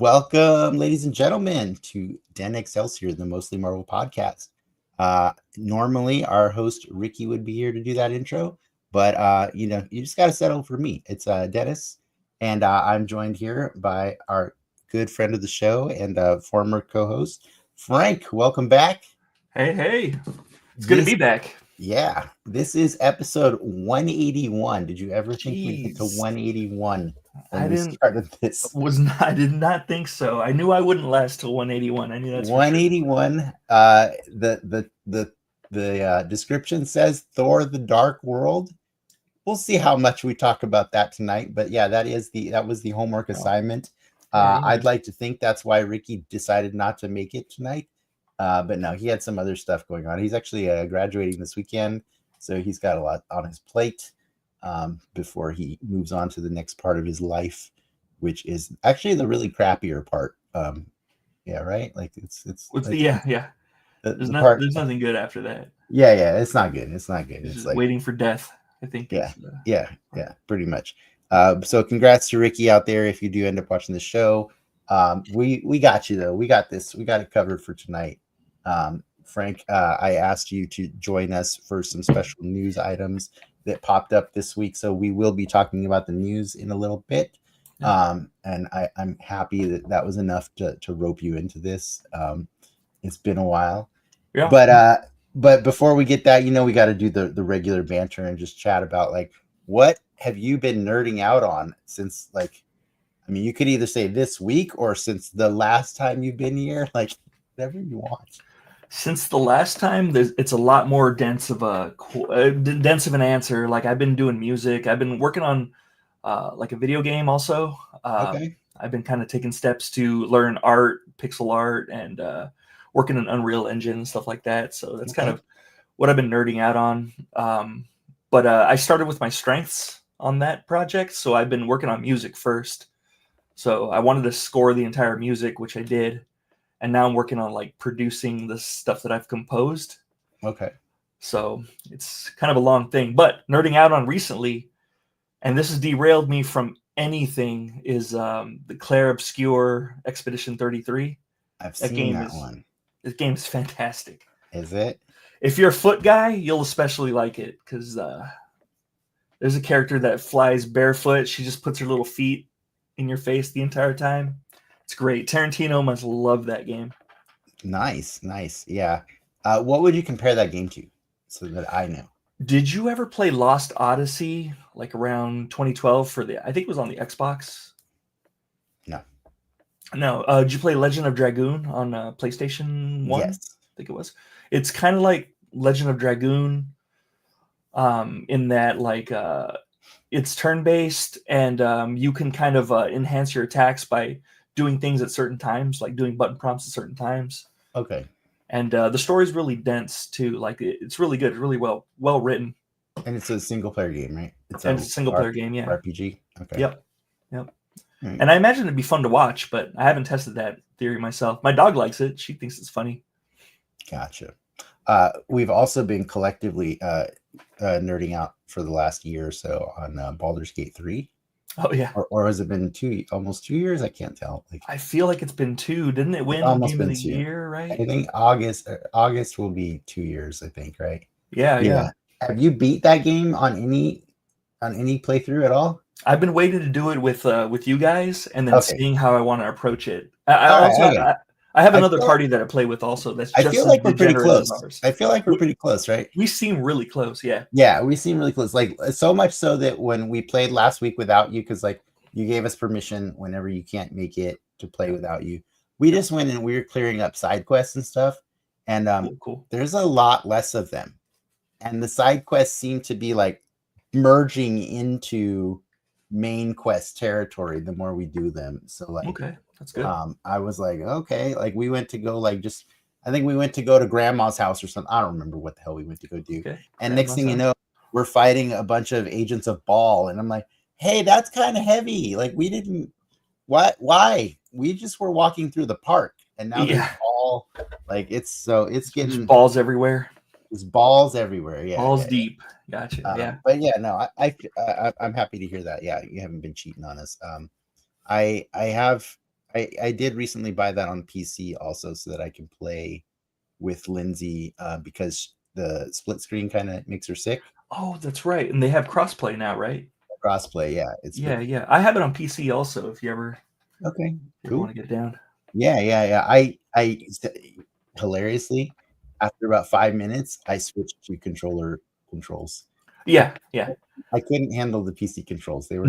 Welcome, ladies and gentlemen, to Den Excelsior, the Mostly Marvel podcast. Normally, our host Ricky would be here to do that intro, but you just got to settle for me. It's Dennis, and I'm joined here by our good friend of the show and former co-host Frank. Welcome back. Hey, it's good to be back. Yeah, this is episode 181. Did you ever think we'd get to 181? I did not think so. I knew I wouldn't last till 181. I knew that's 181. The description says Thor: The Dark World. We'll see how much we talk about that tonight. But yeah, that was the homework assignment. I'd like to think that's why Ricky decided not to make it tonight. But no, he had some other stuff going on. He's actually graduating this weekend, so he's got a lot on his plate before he moves on to the next part of his life, which is actually the really crappier part. Yeah, right. Like it's like, yeah. There's nothing good after that. Yeah. It's not good. It's just like waiting for death, I think. Yeah. Pretty much. So congrats to Ricky out there if you do end up watching the show. We got you though. We got this. We got it covered for tonight. Frank, I asked you to join us for some special news items that popped up this week. So we will be talking about the news in a little bit. And I'm happy that was enough to rope you into this. It's been a while. Yeah. But before we get that, we got to do the regular banter and just chat about like, what have you been nerding out on since you could either say this week or since the last time you've been here, like whatever you want. Since the last time, it's a lot more dense of an answer. Like I've been doing music. I've been working on like a video game also. Okay. I've been kind of taking steps to learn art, pixel art, and working in Unreal Engine and stuff like that. So that's kind of what I've been nerding out on. But I started with my strengths on that project. So I've been working on music first. So I wanted to score the entire music, which I did. And now I'm working on like producing the stuff that I've composed. Okay. So it's kind of a long thing, but nerding out on recently, and this has derailed me from anything, is the Claire Obscure Expedition 33. I've seen that one. This game is fantastic. Is it? If you're a foot guy, you'll especially like it because there's a character that flies barefoot. She just puts her little feet in your face the entire time. It's great. Tarantino must love that game. Nice. Yeah. What would you compare that game to so that I know? Did you ever play Lost Odyssey like around 2012 I think it was on the Xbox? No. Did you play Legend of Dragoon on PlayStation 1? Yes. I think it was. It's kind of like Legend of Dragoon in that like it's turn-based and you can kind of enhance your attacks by doing things at certain times, like doing button prompts at certain times. Okay. And the story's really dense too. Like it's really good. It's really well written. And it's a single player game, right? It's a single player game, yeah. RPG. Okay. Yep. Right. And I imagine it'd be fun to watch, but I haven't tested that theory myself. My dog likes it. She thinks it's funny. Gotcha. We've also been collectively nerding out for the last year or so on Baldur's Gate 3. Oh yeah. Or has it been almost 2 years? I can't tell. I feel like it's been 2. Didn't it win Game of the Year, right? I think August will be 2 years, I think, right? Yeah. Have you beat that game on any playthrough at all? I've been waiting to do it with you guys and then seeing how I want to approach it. I have another party that I play with also. I feel like we're pretty close. I feel like we're pretty close, right? We seem really close, yeah. Yeah, we seem really close. Like so much so that when we played last week without you, because like you gave us permission whenever you can't make it to play without you, we just went and we were clearing up side quests and stuff. And cool. There's a lot less of them, and the side quests seem to be like merging into main quest territory the more we do them. So like, okay, that's good. I was like, okay, like we went to go I think we went to go to grandma's house or something. I don't remember what the hell we went to go do. Okay. And next thing you know, we're fighting a bunch of agents of Baal, and I'm like, hey, that's kind of heavy. Like we didn't. Why? We just were walking through the park, and now there's all like it's getting there's balls everywhere. There's balls everywhere. Yeah, balls deep. Gotcha. Yeah, but yeah, no, I'm happy to hear that. Yeah, you haven't been cheating on us. I have I did recently buy that on PC also so that I can play with Lindsay because the split screen kind of makes her sick. Oh, that's right. And they have crossplay now, right? Crossplay, yeah. Yeah. I have it on PC also. If you ever Cool. want to get down. Yeah. I hilariously, after about 5 minutes, I switched to controller controls. Yeah. I couldn't handle the PC controls. They were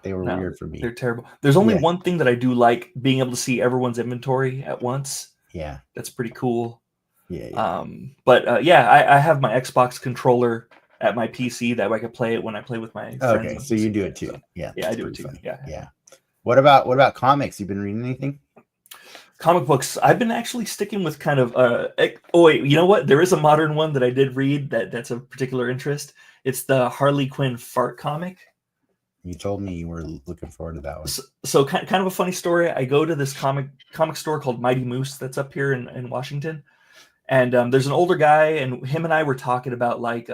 weird for me. They're terrible. There's only one thing that I do like, being able to see everyone's inventory at once. Yeah. That's pretty cool. Yeah. I have my Xbox controller at my PC that way I can play it when I play with my friends. Okay, so you do it too. So, yeah, I do it too. Funny. Yeah. What about comics? You been reading anything? Comic books. I've been actually sticking with kind of oh wait, you know what? There is a modern one that I did read that's of particular interest. It's the Harley Quinn fart comic. You told me you were looking forward to that one. So kind of a funny story. I go to this comic store called Mighty Moose that's up here in Washington. And there's an older guy, and him and I were talking about like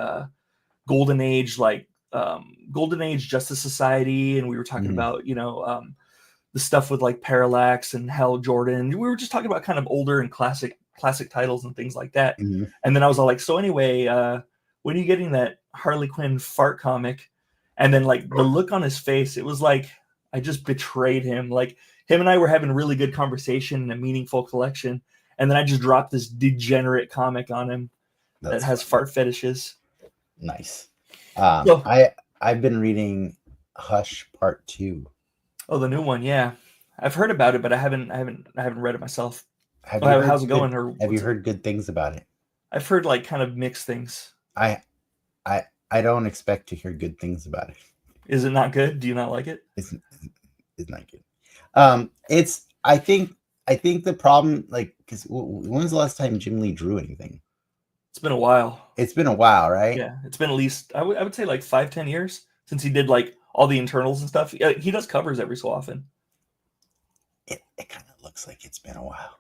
Golden Age Justice Society, and we were talking about the stuff with like Parallax and Hal Jordan. We were just talking about kind of older and classic titles and things like that. Mm-hmm. And then I was all like, so anyway, when are you getting that Harley Quinn fart comic? And then like the look on his face, it was like I just betrayed him. Like him and I were having a really good conversation and a meaningful collection. And then I just dropped this degenerate comic on him that has fart fetishes. Nice. I've been reading Hush Part 2. Oh, the new one, yeah. I've heard about it, but I haven't read it myself. How's it going? Have you heard good things about it? I've heard like kind of mixed things. I don't expect to hear good things about it. Is it not good? Do you not like it? It's not good. I think the problem, like, because when's the last time Jim Lee drew anything? It's been a while. It's been a while, right? Yeah, it's been at least I would say like 5-10 years since he did like all the internals and stuff. He does covers every so often. It kind of looks like it's been a while.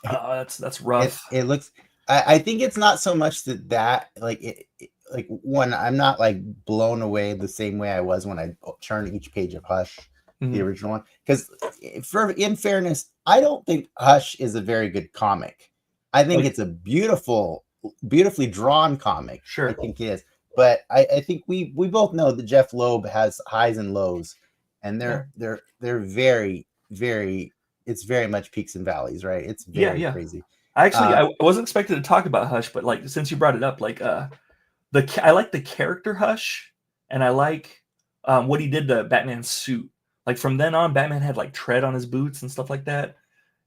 That's rough. It looks. I think it's not so much that like like one. I'm not like blown away the same way I was when I turned each page of Hush, the original one. Because in fairness, I don't think Hush is a very good comic. I think it's a beautifully drawn comic. Sure, I think it is. But I think we both know that Jeff Loeb has highs and lows, and they're very, very. It's very much peaks and valleys, right? It's very crazy. I wasn't expected to talk about Hush, but like since you brought it up, like I like the character Hush, and I like what he did to Batman's suit. Like from then on, Batman had like tread on his boots and stuff like that,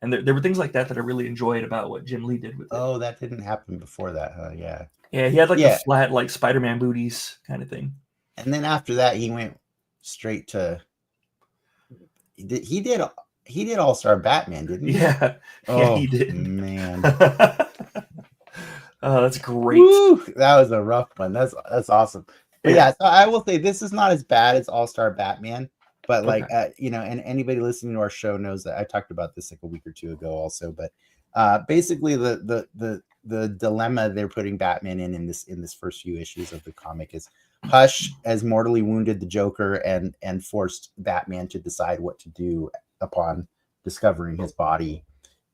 and there were things like that I really enjoyed about what Jim Lee did with it. Oh, that didn't happen before that, huh? Yeah. Yeah, he had like the flat like Spider-Man booties kind of thing. And then after that, he went straight to. He did All-Star Batman, didn't he? Yeah, oh, he did. Man. Oh, that's great. Woo, that was a rough one. That's awesome. But yeah, so I will say this is not as bad as All-Star Batman, but like and anybody listening to our show knows that I talked about this like a week or two ago also. But basically the dilemma they're putting Batman in this first few issues of the comic is Hush has mortally wounded the Joker and forced Batman to decide what to do upon discovering his body,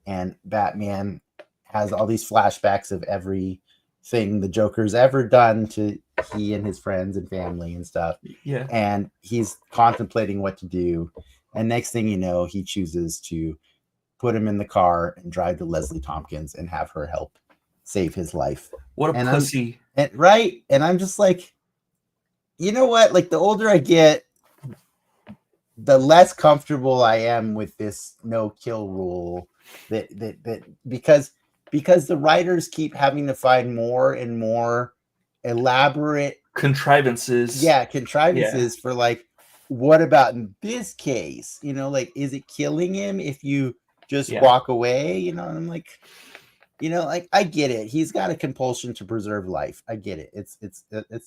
and Batman has all these flashbacks of everything the Joker's ever done to he and his friends and family and stuff. Yeah, and he's contemplating what to do, and next thing you know, he chooses to put him in the car and drive to Leslie Tompkins and have her help save his life. What a pussy! Right, and I'm just like, you know what? Like the older I get, the less comfortable I am with this no kill rule. That because the writers keep having to find more and more elaborate contrivances. For like, what about in this case? Like, is it killing him if you just walk away? And I'm like, like I get it. He's got a compulsion to preserve life. I get it. It's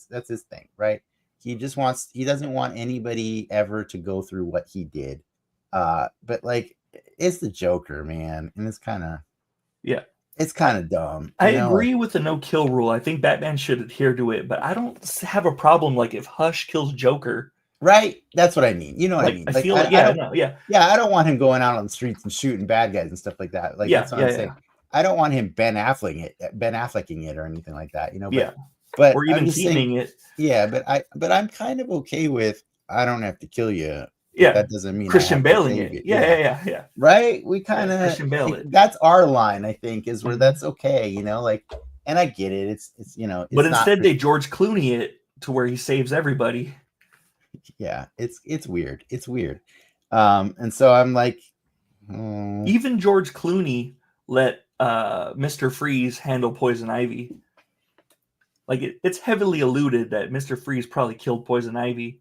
that's his thing, right? He doesn't want anybody ever to go through what he did. But like, it's the Joker, man. And it's kind of dumb. I agree with the no kill rule. I think Batman should adhere to it, but I don't have a problem like if Hush kills Joker Right? That's what I mean. You know what I Like, mean? I Like feel like, I yeah, don't no, yeah, yeah, I don't want him going out on the streets and shooting bad guys and stuff like that. Like yeah, that's what yeah, I'm yeah, saying. I don't want him Ben Afflecking it or anything like that, you know, yeah, but or I'm even just saying, Keatoning it. yeah, but I'm kind of okay with I don't have to kill you, but Yeah, that doesn't mean I Christian have to Bale-ing save it. you. Yeah, yeah, Yeah. yeah, yeah, Right? We yeah. kind of Christian Bale it. that's our line, I think, is where Mhm. that's okay, you know, like and I get it. It's But it's not instead, they George Clooney it to where he saves everybody. yeah, it's weird. It's weird. And so I'm like, oh, Even George Clooney let Mr. Freeze handle Poison Ivy. Like it's heavily alluded that Mr. Freeze probably killed Poison Ivy.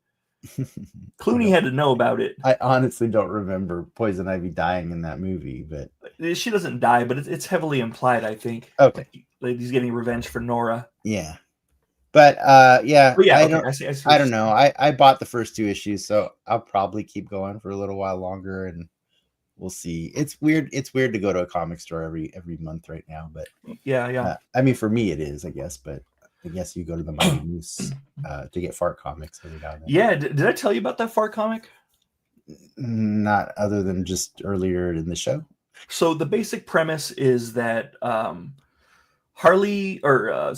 Clooney had to know about it. I honestly don't remember Poison Ivy dying in that movie, but She doesn't die, but it's heavily implied. I think. okay, Like he's getting revenge for Nora. yeah. But yeah, But yeah, okay, I see I what you're don't know. saying. I bought the first 2 issues, so I'll probably keep going for a little while longer, and we'll see. It's weird. It's weird to go to a comic store every month right now, but Yeah, yeah. I mean, for me it is, I guess. But I guess you go to the Mighty Moose to get fart comics every now and then. Yeah, did I tell you about that Far comic? Not other than just earlier in the show. So the basic premise is that Harley, or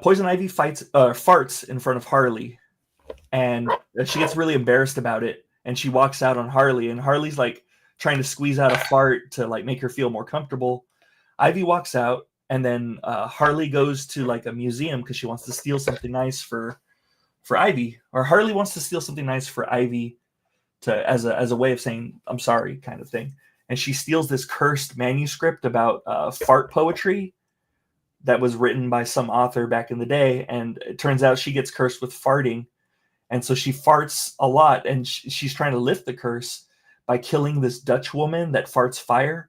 Poison Ivy farts in front of Harley, and she gets really embarrassed about it, and she walks out on Harley, and Harley's like trying to squeeze out a fart to like make her feel more comfortable. Ivy walks out, and then Harley goes to like a museum because she wants to steal something nice for Ivy, or Harley wants to steal something nice for Ivy to as a way of saying I'm sorry, kind of thing. And she steals this cursed manuscript about fart poetry that was written by some author back in the day, and it turns out she gets cursed with farting, and so she farts a lot, and she's trying to lift the curse by killing this Dutch woman that farts fire.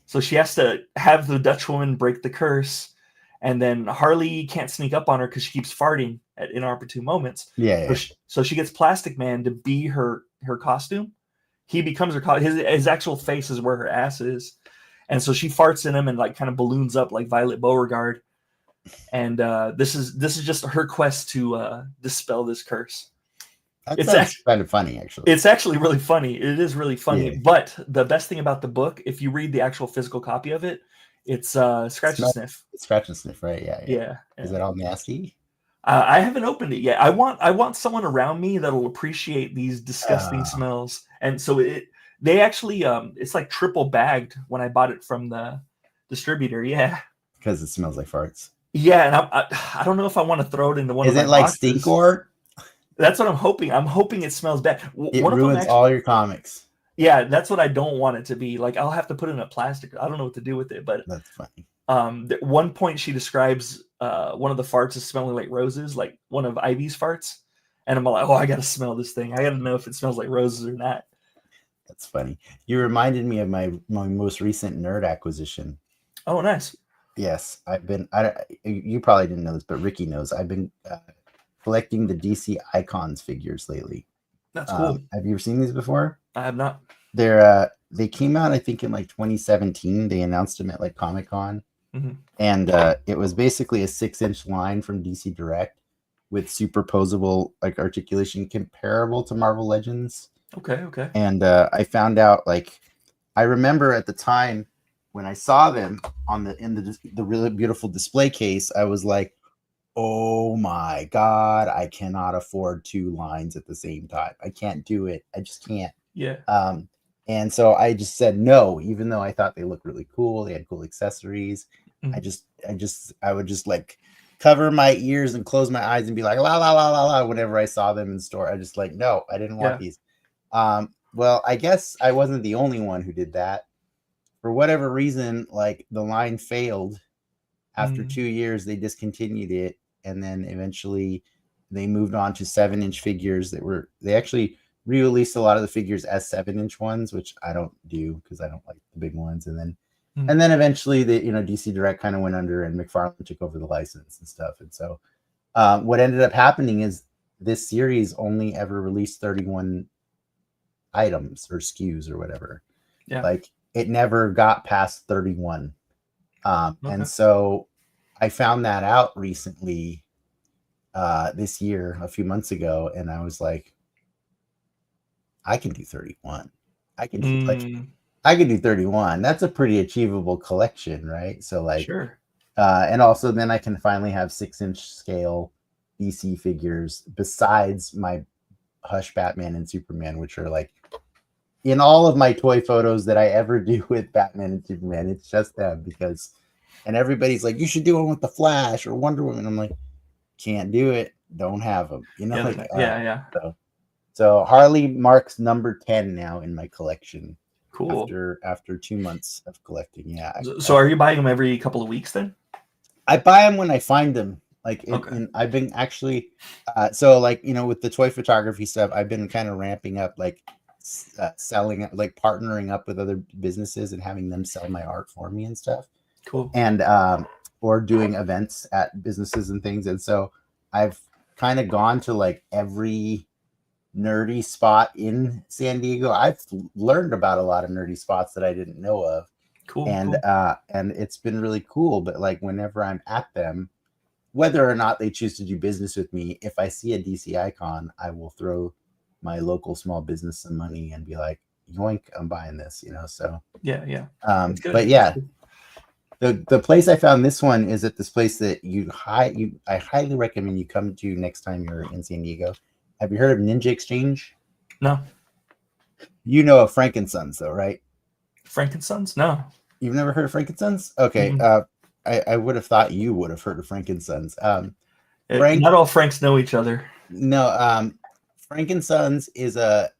So she has to have the Dutch woman break the curse, and then Harley can't sneak up on her because she keeps farting at inopportune moments. Yeah. So she gets Plastic Man to be her costume. He becomes her his actual face is where her ass is, and so she farts in him and like kind of balloons up like Violet Beauregard. And this is just her quest to dispel this curse. That sounds kind of funny, actually. It's actually really funny. It is really funny. Yeah. But the best thing about the book, if you read the actual physical copy of it, it's Scratch and Sniff. Scratch and Sniff, right? Yeah. Yeah. Is it all nasty? I haven't opened it yet. I want someone around me that'll appreciate these disgusting smells. And so they actually it's like triple bagged when I bought it from the distributor. Yeah. Because it smells like farts. Yeah, and I don't know if I want to throw it into one of my like boxes. Stinkor? That's what I'm hoping. I'm hoping it smells bad. It ruins all your comics. Yeah, that's what I don't want it to be. Like I'll have to put it in a plastic. I don't know what to do with it, but that's funny. At one point she describes one of the farts as smelling like roses, like one of Ivy's farts, and I'm like, oh, I gotta smell this thing. I gotta know if it smells like roses or not. That's funny. You reminded me of my most recent nerd acquisition. Oh, nice. Yes, you probably didn't know this, but Ricky knows. I've been collecting the DC Icons figures lately. That's cool. Have you ever seen these before? I have not. They came out, I think, in like 2017. They announced them at like Comic-Con. Mm-hmm. And it was basically a 6-inch line from DC Direct with superposable like articulation comparable to Marvel Legends. Okay. And I found out, like, I remember at the time when I saw them in the really beautiful display case, I was like, oh my God, I cannot afford 2 lines at the same time. I can't do it. I just can't. Yeah. And so I just said no, even though I thought they looked really cool. They had cool accessories. Mm-hmm. I would just like cover my ears and close my eyes and be like, la, la, la, la, la, whenever I saw them in store. I just like, no, I didn't want these. Well, I guess I wasn't the only one who did that. For whatever reason, like the line failed. After 2 years, they discontinued it. And then eventually they moved on to 7-inch figures they actually re-released a lot of the figures as 7-inch ones, which I don't do because I don't like the big ones. And then eventually DC Direct kind of went under and McFarlane took over the license and stuff. And so what ended up happening is this series only ever released 31 items or SKUs or whatever. Yeah. Like it never got past 31. And so I found that out recently this year, a few months ago, and I was like, I can do 31. I can do 31. That's a pretty achievable collection, right? So like, sure. And also then I can finally have 6-inch scale DC figures besides my Hush Batman and Superman, which are like in all of my toy photos that I ever do with Batman and Superman, it's just them and everybody's like, you should do one with the Flash or Wonder Woman. I'm like, can't do it. Don't have them. Yeah. So Harley marks number 10 now in my collection. Cool. After 2 months of collecting. Yeah. So are you buying them every couple of weeks then? I buy them when I find them. And I've been actually, with the toy photography stuff, I've been kind of ramping up, selling, partnering up with other businesses and having them sell my art for me and stuff. Cool. And, or doing events at businesses and things. And so I've kind of gone to every nerdy spot in San Diego. I've learned about a lot of nerdy spots that I didn't know of. Cool. And it's been really cool. But whenever I'm at them, whether or not they choose to do business with me, if I see a DC icon, I will throw my local small business some money and be like, yoink, I'm buying this, so. Yeah. But yeah, the place I found this one is at this place that I highly recommend you come to next time you're in San Diego. Have you heard of Ninja Exchange? No. You know of Frankensons though, right? Frankensons? No. You've never heard of Frankensons? Okay. Mm-hmm. I would have thought you would have heard of Frankensons. Not all Franks know each other. No, Frankensons is a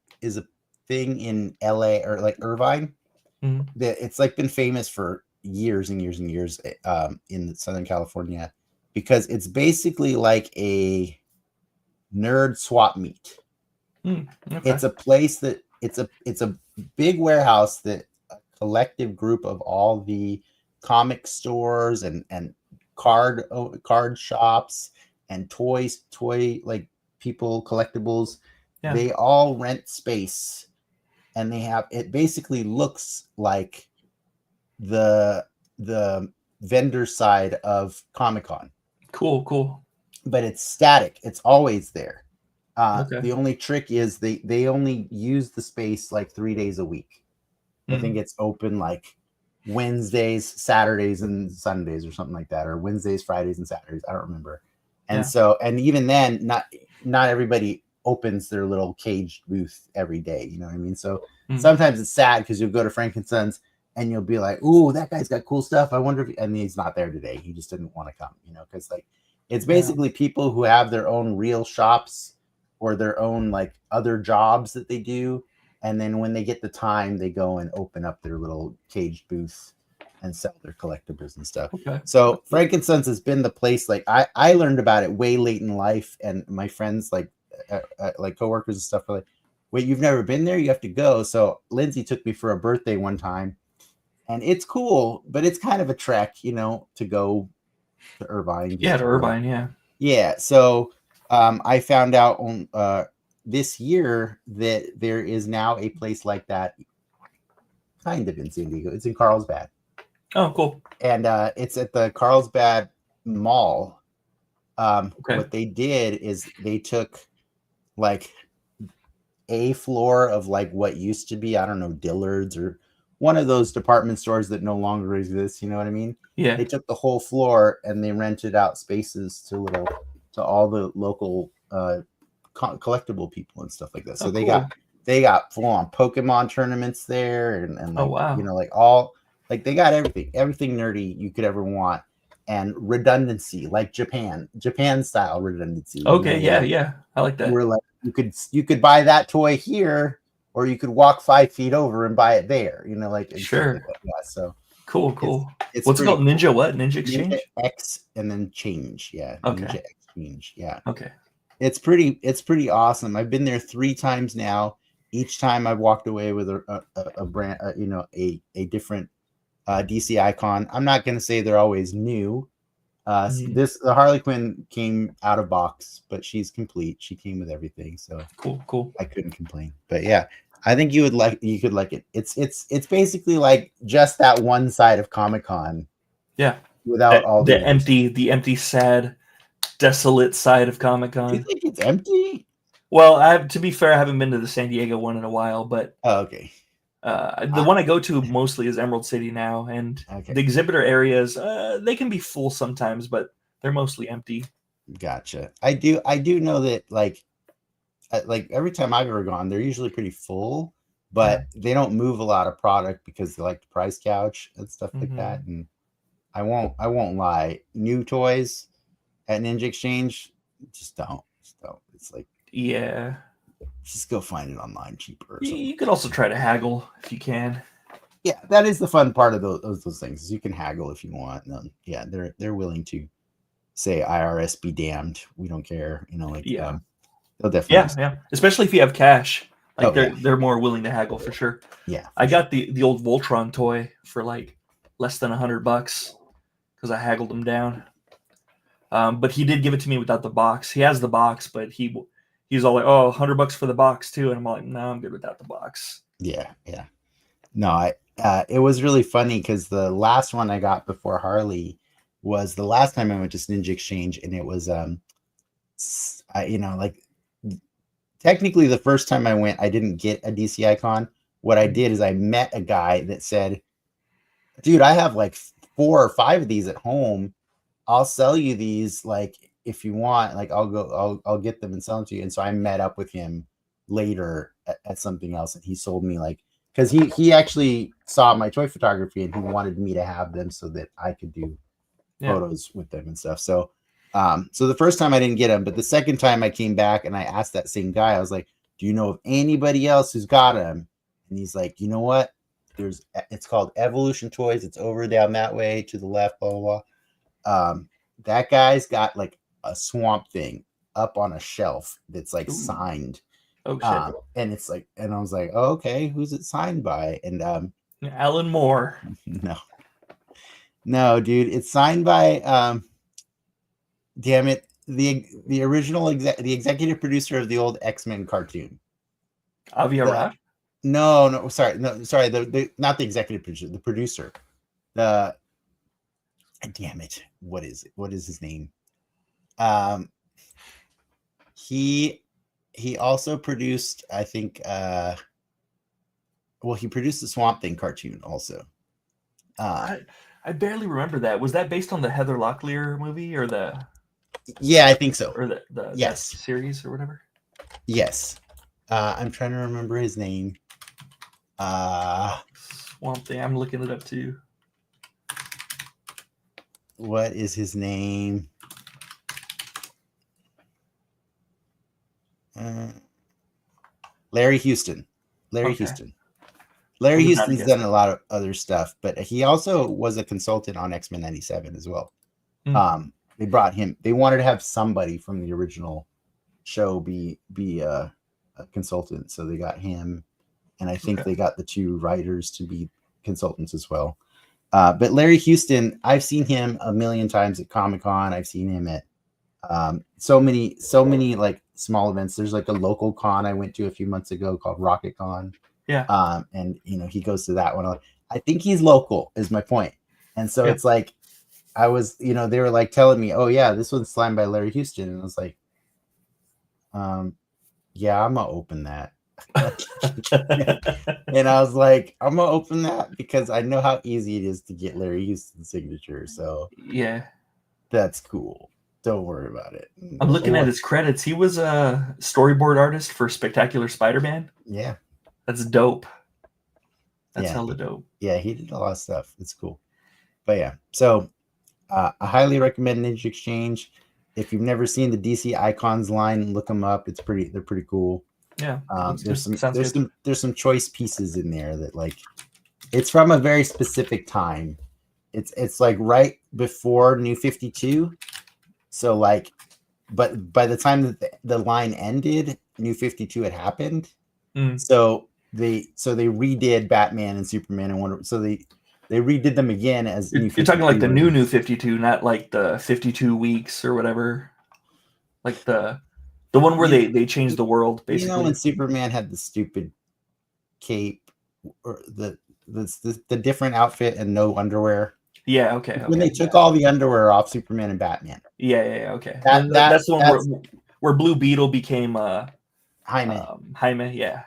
thing in LA or Irvine. Mm-hmm. That it's been famous for years and years and years in Southern California because it's basically like a nerd swap meet. Okay. It's a place that it's a big warehouse that a collective group of all the comic stores and card shops and toy people, collectibles, they all rent space, and it basically looks like the vendor side of Comic-Con. Cool. But it's static. It's always there. The only trick is they only use the space 3 days a week. I think it's open Wednesdays, Saturdays, and Sundays or something like that, or Wednesdays, Fridays, and Saturdays. I don't remember. And so, and even then, not everybody opens their little caged booth every day. You know what I mean? So sometimes it's sad because you'll go to Frankensons and you'll be like, "Ooh, that guy's got cool stuff. I wonder if," and he's not there today. He just didn't want to come, because it's basically people who have their own real shops or their own other jobs that they do. And then when they get the time, they go and open up their little caged booth and sell their collectibles and stuff. Okay. So Frankensons has been the place. I learned about it way late in life, and my friends coworkers and stuff are like, "Wait, you've never been there? You have to go." So Lindsay took me for a birthday one time, and it's cool, but it's kind of a trek, to go to Irvine. Yeah, to Irvine, yeah. Yeah. So I found out on this year that there is now a place like that kind of in San Diego. It's in Carlsbad. Oh, cool. And it's at the Carlsbad Mall. What they did is they took a floor of what used to be, I don't know, Dillard's or one of those department stores that no longer exists. You know what I mean? Yeah. They took the whole floor and they rented out spaces to all the local collectible people and stuff like that. So they got full on Pokemon tournaments there, and oh wow, they got everything nerdy you could ever want, and redundancy Japan style redundancy. Okay, yeah, I like that. Where you could buy that toy here, or you could walk 5 feet over and buy it there. Sure. Yeah, so cool. It's what's it called? Ninja what? Ninja Exchange? Ninja X and then change. Yeah. Okay. Ninja Exchange. Yeah. Okay. It's pretty awesome. I've been there 3 times now. Each time I've walked away with a brand, a different DC icon. I'm not going to say they're always new. The Harley Quinn came out of box, but she's complete. She came with everything, so cool. I couldn't complain. But yeah, I think you could like it. It's basically just that one side of Comic-Con. Yeah. Without all the empty, sad, desolate side of Comic-Con. Do you think it's empty? Well, to be fair, I haven't been to the San Diego one in a while, but Oh, okay. the one I go to mostly is Emerald City now, and Okay. the exhibitor areas, they can be full sometimes, but they're mostly empty. Gotcha. I do know that like every time I've ever gone, they're usually pretty full, but they don't move a lot of product because they like the price couch and stuff like that. And I won't lie, new toys at Ninja Exchange just don't. It's like, Yeah, just go find it online cheaper or something. you could also try to haggle if you can. Yeah, that is the fun part of those things. Is you can haggle if you want. Yeah, they're willing to say IRS be damned. We don't care. They'll definitely. Yeah. Especially if you have cash, like Oh, they're more willing to haggle for sure. Yeah, I got the old Voltron toy for like less than $100 because I haggled him down. But he did give it to me without the box. He has the box, but he's all like, "Oh, $100 for the box too," and I'm like, "No, I'm good without the box." Yeah. No, it was really funny because the last one I got before Harley was the last time I went to Ninja Exchange, and it was like technically the first time I went, I didn't get a DC icon. What I did is I met a guy that said, "Dude, I have like 4 or 5 of these at home. I'll sell you these, like, if you want, like, I'll get them and sell them to you." And so I met up with him later at something else, and he sold me, like, because he actually saw my toy photography and he wanted me to have them so that I could do photos with them and stuff. So so the first time I didn't get them, but the second time I came back and I asked that same guy, I was like, "Do you know of anybody else who's got them?" And he's like, "You know what? It's called Evolution Toys. It's over down that way to the left, blah, blah, blah." That guy's got like a Swamp Thing up on a shelf that's like signed. Oh shit. And it's like, and I was like, "Oh, okay, who's it signed by?" And Alan Moore. No, dude, it's signed by damn it, the original the executive producer of the old X-Men cartoon. Avi Arad? No, sorry, the not the executive producer, the producer. Damn it, what is his name? He also produced, I think, he produced the Swamp Thing cartoon also. I barely remember that. Was that based on the Heather Locklear movie or the? Yeah, I think so. Or the yes series or whatever. Yes, I'm trying to remember his name. Swamp Thing. I'm looking it up too. What is his name? Larry Houston. Larry Houston's done a lot of other stuff, but he also was a consultant on X-Men 97 as well. They brought him. They wanted to have somebody from the original show be a consultant, so they got him, and I think they got the 2 writers to be consultants as well. But Larry Houston, I've seen him a million times at Comic-Con. I've seen him at so many like small events. There's like a local con I went to a few months ago called Rocket Con. Yeah. And he goes to that one. I think he's local is my point. And so it's like, I was, they were like telling me, "Oh yeah, this one's signed by Larry Houston." And I was like, yeah, I'm gonna open that. And I was like, I'm gonna open that because I know how easy it is to get Larry Houston's signature. So yeah, that's cool. Don't worry about it. I'm looking at his credits. He was a storyboard artist for Spectacular Spider-Man. Yeah. That's dope. That's hella dope. Yeah, he did a lot of stuff. It's cool. But yeah, so I highly recommend Ninja Exchange. If you've never seen the DC Icons line, look them up. They're pretty cool. Yeah. There's some choice pieces in there that, like, it's from a very specific time. It's like right before New 52. So like, but by the time that the line ended, New 52 had happened. So they redid Batman and Superman and Wonder. So they redid them again as you're talking like the new 52, not like the 52 weeks or whatever. Like the one where they changed the world, basically. When Superman had the stupid cape or the different outfit and no underwear. Yeah, okay. When they took all the underwear off Superman and Batman. Yeah, okay. That's the one where Blue Beetle became Jaime. Jaime, yeah.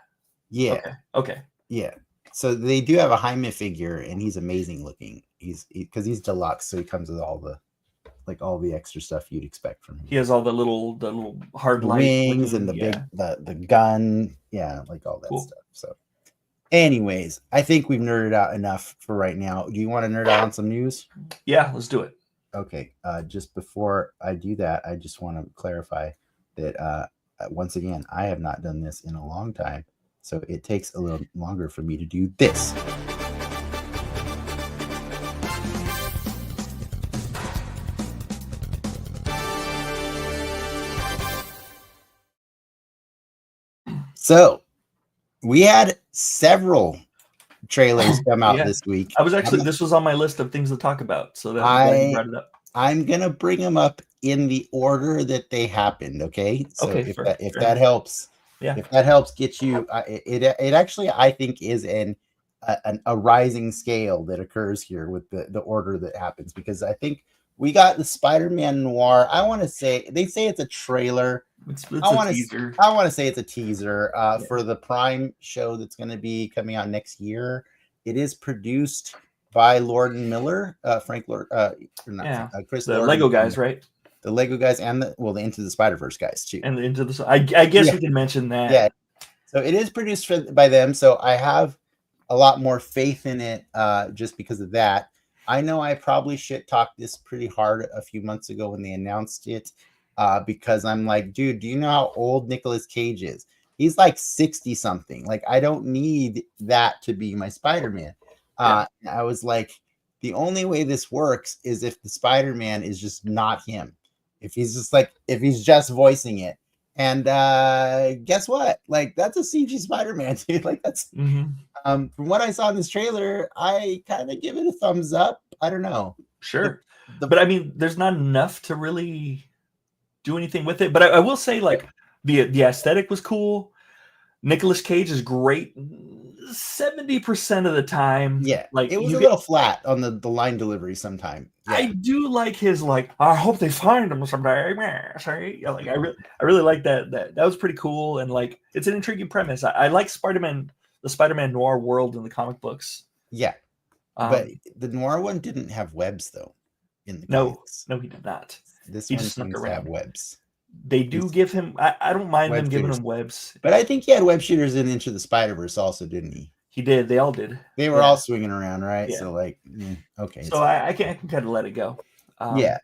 Yeah. Okay. Yeah. So they do have a Jaime figure, and he's amazing looking. Because he's deluxe, so he comes with all the extra stuff you'd expect from him. He has all the little hard light wings and the big the gun, like all that stuff. So, anyways, I think we've nerded out enough for right now. Do you want to nerd out on some news? Yeah, let's do it. Okay. Just before I do that, I just want to clarify that once again, I have not done this in a long time, so it takes a little longer for me to do this. So we had several trailers come out this week. This was on my list of things to talk about. So that you brought it up. I'm gonna bring them up in the order that they happened. Okay. So if that helps, if that helps get you, it actually I think is a rising scale that occurs here with the order that happens, because I think we got the Spider-Man Noir. I want to say they say it's a trailer. I want to say it's a teaser for the Prime show that's going to be coming out next year. It is produced by Lord and Miller, Frank Lord, Chris. The Lord Lego guys, right? The Lego guys and the Into the Spider-Verse guys too. And the Into the I guess we can mention that. Yeah. So it is produced by them. So I have a lot more faith in it just because of that. I know I probably shit talked this pretty hard a few months ago when they announced it. Because I'm like, dude, do you know how old Nicolas Cage is? He's like 60 something. Like, I don't need that to be my Spider-Man. I was like, the only way this works is if the Spider-Man is just not him. If he's just voicing it. And guess what? Like, that's a CG Spider-Man, dude. Like, that's from what I saw in this trailer, I kind of give it a thumbs up. I don't know. Sure. But I mean, there's not enough to really do anything with it. But I will say, like, the aesthetic was cool. Nicolas Cage is great 70% of the time. Yeah, like it was a little flat on the line delivery sometime. Yeah. I do like his I hope they find him someday. Sorry, like I really like that. That was pretty cool, and like it's an intriguing premise. I like Spider-Man, the Spider-Man noir world in the comic books. Yeah, but the noir one didn't have webs though. In the comics. No, he did not. This one seems to have webs. They do give him. I don't mind them giving him webs, but I think he had web shooters in Into the Spider-Verse also, didn't he? He did. They all did. They were all swinging around, right? Yeah. So like, okay. So I can kind of let it go. Yeah.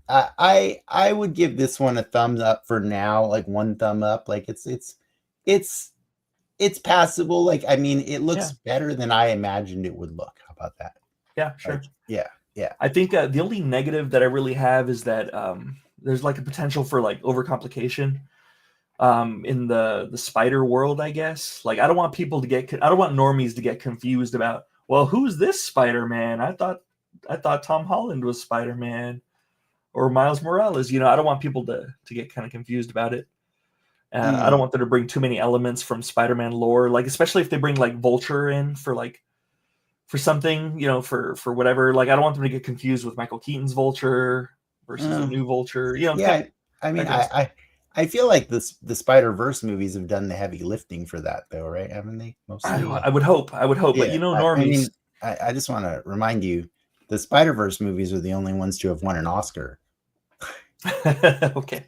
I would give this one a thumbs up for now, like one thumb up. Like it's passable. Like, I mean, it looks better than I imagined it would look. How about that? Yeah, sure. Like, yeah. I think the only negative that I really have is that there's like a potential for like overcomplication in the spider world, I guess. Like, I don't want normies to get confused about, well, who's this Spider-Man? I thought Tom Holland was Spider-Man or Miles Morales. I don't want people to get kind of confused about it. I don't want them to bring too many elements from Spider-Man lore, like especially if they bring like Vulture in for something, for whatever. Like, I don't want them to get confused with Michael Keaton's Vulture versus a new Vulture. I mean, I feel like the Spider-Verse movies have done the heavy lifting for that, though, right? Haven't they? Mostly. I would hope. But normies. I just want to remind you, the Spider-Verse movies are the only ones to have won an Oscar. Okay,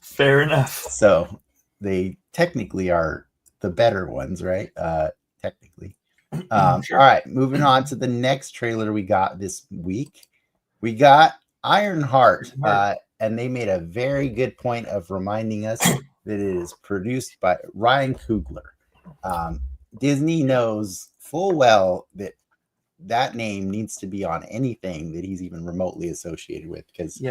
fair enough. So they technically are the better ones, right? Technically. Sure. All right, moving on to the next trailer we got this week. We got Ironheart, and they made a very good point of reminding us that it is produced by Ryan Coogler. Disney knows full well that name needs to be on anything that he's even remotely associated with, because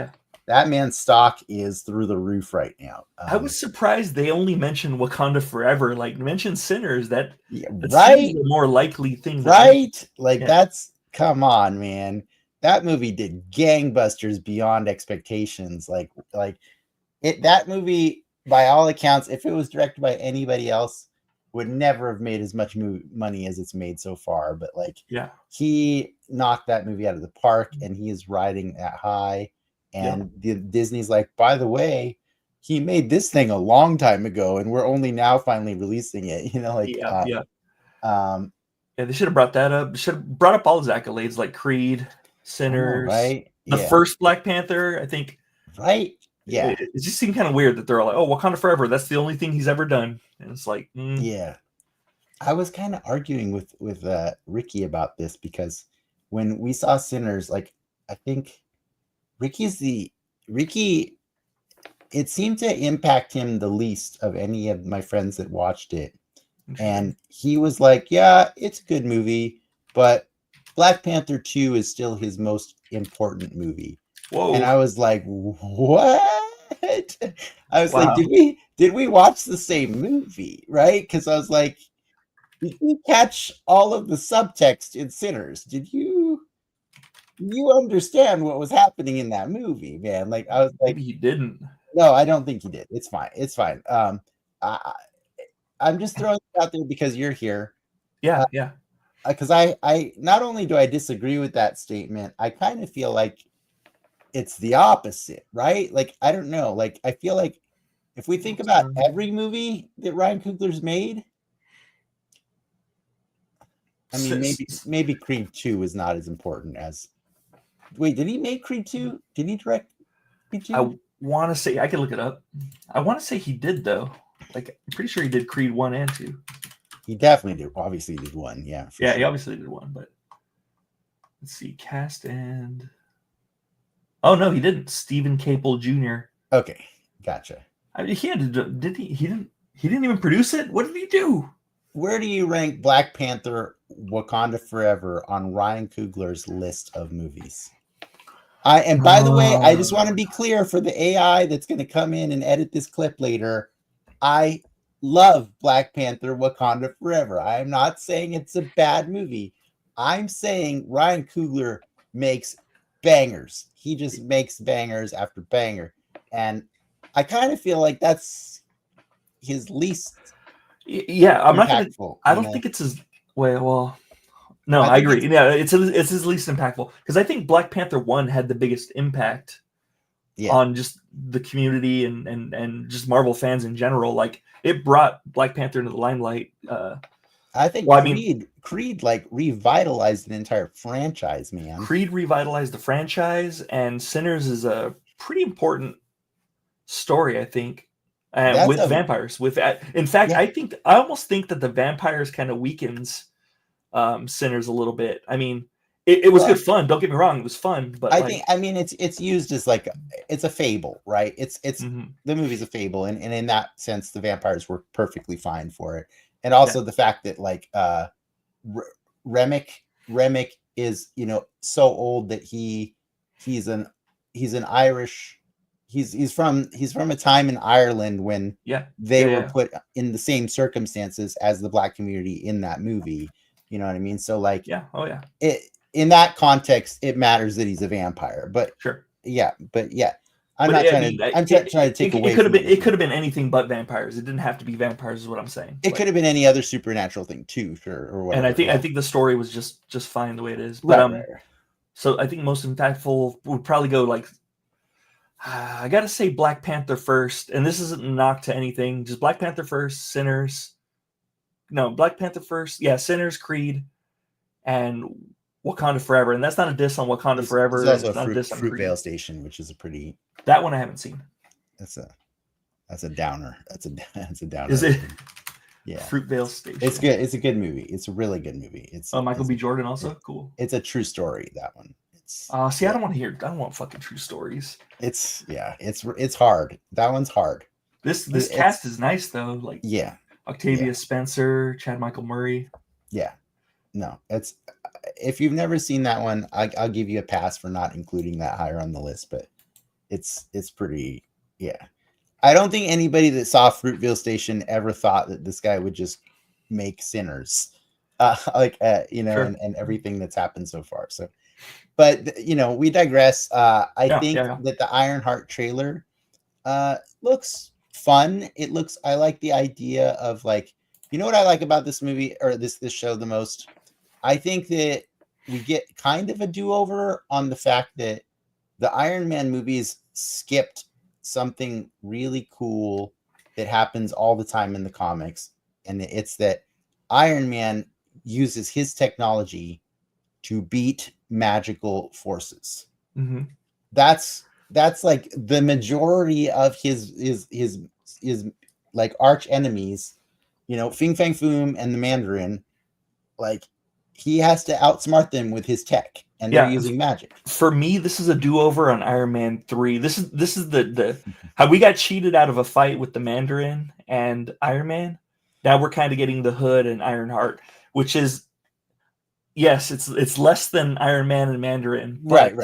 that man's stock is through the roof right now. I was surprised they only mentioned Wakanda Forever. Like, mention Sinners. That right? Seems the more likely thing. Right? That's, come on, man. That movie did gangbusters beyond expectations. That movie, by all accounts, if it was directed by anybody else, would never have made as much money as it's made so far. But he knocked that movie out of the park, and he is riding that high. And Disney's like, by the way, he made this thing a long time ago, and we're only now finally releasing it. You know, like Yeah, they should have brought that up. Should have brought up all his accolades like Creed, Sinners, right? the first Black Panther. I think, right? Yeah, it just seemed kind of weird that they're all like, "Oh, Wakanda Forever." That's the only thing he's ever done, and it's like, yeah. I was kind of arguing with Ricky about this because when we saw Sinners, like I think Ricky. It seemed to impact him the least of any of my friends that watched it. And he was like, yeah, it's a good movie, but Black Panther 2 is still his most important movie. Whoa. And I was like, what? I was Wow. like, did we watch the same movie? Right? Because I was like, did you catch all of the subtext in Sinners? Did you understand what was happening in that movie, man? Like I was like, maybe he didn't. No, I don't think he did. It's fine. It's fine. I'm just throwing it out there because you're here. Yeah. Because I not only do I disagree with that statement, I kind of feel like it's the opposite, right? Like I don't know. Like I feel like if we think about every movie that Ryan Coogler's made, I mean, maybe Creed 2 is not as important as. Wait, did he make Creed 2? Did he direct Creed 2? I want to say, I could look it up. I want to say he did though. Like I'm pretty sure he did Creed 1 and 2. He definitely did. Obviously, he did 1. Yeah. Yeah, sure. He obviously did 1. But let's see, cast and. Oh no, he didn't. Stephen Capel Jr. Okay, gotcha. I mean, he had to. Did he? He didn't even produce it. What did he do? Where do you rank Black Panther: Wakanda Forever on Ryan Coogler's list of movies? And by the way, I just want to be clear for the AI that's going to come in and edit this clip later. I love Black Panther: Wakanda Forever. I am not saying it's a bad movie. I'm saying Ryan Coogler makes bangers. He just makes bangers after banger. And I kind of feel like that's his least. Yeah, I'm not going to. I don't think it's his. Well. No, I agree. Yeah, it's his least impactful because I think Black Panther 1 had the biggest impact on just the community and just Marvel fans in general. Like it brought Black Panther into the limelight. I think Creed like revitalized an entire franchise, man. Creed revitalized the franchise, and Sinners is a pretty important story, I think, with vampires. In fact, I almost think that the vampires kind of weakens Sinners a little bit. I mean, it was good fun. Don't get me wrong, it was fun, but I think it's used as like it's a fable, right? It's the movie's a fable, and in that sense, the vampires work perfectly fine for it. And also the fact that like Remick is so old that he's an Irish. He's from a time in Ireland when they were put in the same circumstances as the Black community in that movie. You know what I mean? So like, in that context, it matters that he's a vampire. But I'm trying to take away. It could have been anything but vampires. It didn't have to be vampires, is what I'm saying. It could have been any other supernatural thing too, sure, or whatever. And I think the story was just fine the way it is. But so I think most impactful would probably go like. I gotta say Black Panther first, and this isn't a knock to anything. Just Black Panther first, Sinners. No, Black Panther first. Yeah, Sinners, Creed, and Wakanda Forever. And that's not a diss on Wakanda Forever. There's also Fruitvale Station, which is a pretty. That one I haven't seen. That's a downer. That's a downer. Is it? Yeah. Fruitvale Station. It's good. It's a good movie. It's a really good movie. It's Michael B. Jordan also cool. It's a true story. That one. See, I don't want to hear. I don't want fucking true stories. It's hard. That one's hard. This cast is nice though. Like Octavia Spencer, Chad Michael Murray. Yeah, no, it's if you've never seen that one, I'll give you a pass for not including that higher on the list. But it's pretty. Yeah, I don't think anybody that saw Fruitvale Station ever thought that this guy would just make Sinners, and everything that's happened so far. So. But we digress. I think that the Ironheart trailer looks fun. I like the idea of like, what I like about this movie or this show the most. I think that we get kind of a do-over on the fact that the Iron Man movies skipped something really cool that happens all the time in the comics, and it's that Iron Man uses his technology to beat magical forces. Mm-hmm. That's like the majority of his like arch enemies, Fing Fang Foom and the Mandarin. Like, he has to outsmart them with his tech, and they're using magic. For me, this is a do-over on Iron Man 3. This is the how we got cheated out of a fight with the Mandarin and Iron Man. Now we're kind of getting the Hood and Ironheart, which is, yes, it's less than Iron Man and Mandarin. Right.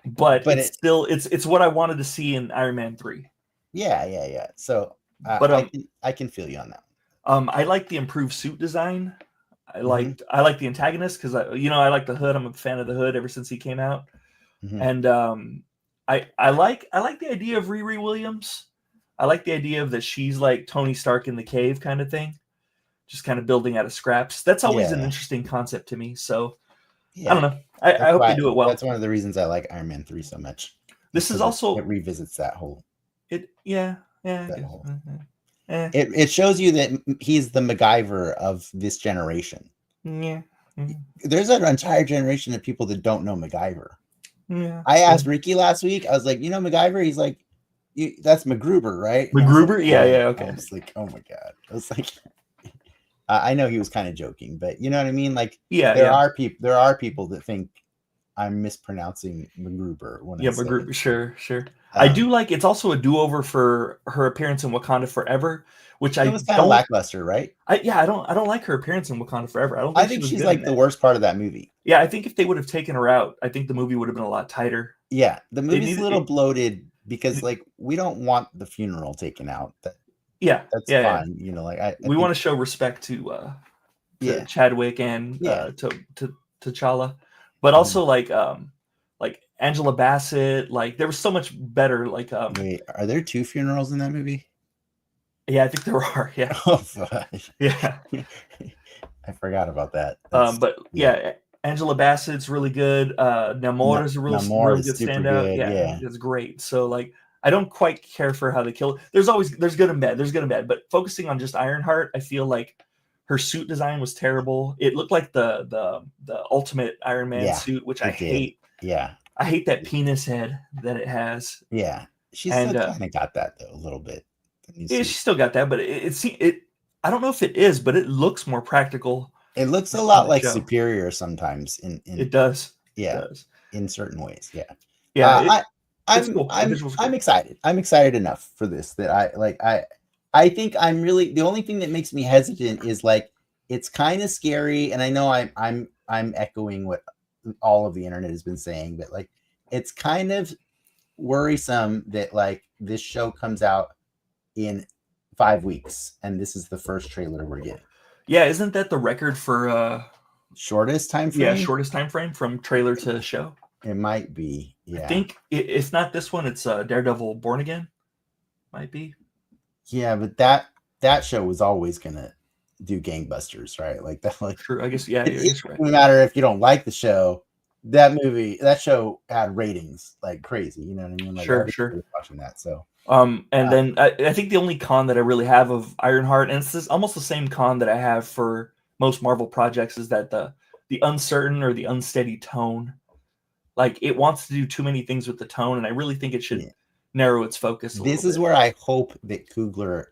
But it's still it's what I wanted to see in Iron Man 3. Yeah. So I can feel you on that. I like the improved suit design. I like the antagonist because I like the Hood. I'm a fan of the Hood ever since he came out, and I like the idea of Riri Williams. I like the idea of that she's like Tony Stark in the cave kind of thing, just kind of building out of scraps. That's always an interesting concept to me. So I don't know. I hope they do it well. That's one of the reasons I like Iron Man 3 so much. This is also it revisits that whole. It shows you that he's the MacGyver of this generation. Yeah. There's an entire generation of people that don't know MacGyver. Yeah. I asked Ricky last week. I was like, MacGyver? He's like, that's MacGruber, right? MacGruber? Like, yeah. Okay. I was like, oh my god. I was like, I know he was kind of joking, but you know what I mean? Like, there are people that think I'm mispronouncing MacGruber when I say MacGruber. it. Sure. I do like it's also a do-over for her appearance in Wakanda Forever, which it was kind of lackluster, right? I don't like her appearance in Wakanda Forever. I think she's like the worst part of that movie. Yeah, I think if they would have taken her out, I think the movie would have been a lot tighter. Yeah, the movie's a little bloated because like we don't want the funeral taken out. That's fine. We want to show respect to Chadwick and to T'Challa, but also like Angela Bassett. Like there was so much better. Like wait, are there 2 funerals in that movie? Yeah, I think there are. Yeah. Oh, gosh. Yeah. I forgot about that. But Angela Bassett's really good. Namor is a really good standout. Yeah, it's great. So like, I don't quite care for how they kill. There's good and bad. But focusing on just Ironheart, I feel like her suit design was terrible. It looked like the ultimate Iron Man suit, which I hate. Yeah. I hate that penis head that it has. Yeah, she's kind of got that though a little bit. Yeah, she still got that, but it. I don't know if it is, but it looks more practical. It looks a lot like Superior sometimes. It does. Yeah, it does. In certain ways. Yeah. Yeah. I'm excited. I'm excited enough for this that I think I'm really, the only thing that makes me hesitant is like it's kind of scary, and I know I'm echoing what all of the internet has been saying, but like it's kind of worrisome that like this show comes out in 5 weeks and this is the first trailer we're getting. Yeah, isn't that the record for shortest time frame? Yeah, shortest time frame from trailer to show. It might be. Yeah, I think if not this one, it's Daredevil Born Again. Might be. Yeah, but that show was always gonna do gangbusters, right? Like that. Like, true. I guess. Yeah. It doesn't matter if you don't like the show. That show had ratings like crazy. You know what I mean? Like, sure. Watching that, so. And then I think the only con that I really have of Ironheart, and it's almost the same con that I have for most Marvel projects, is that the uncertain or the unsteady tone. Like it wants to do too many things with the tone, and I really think it should narrow its focus. This is where I hope that Coogler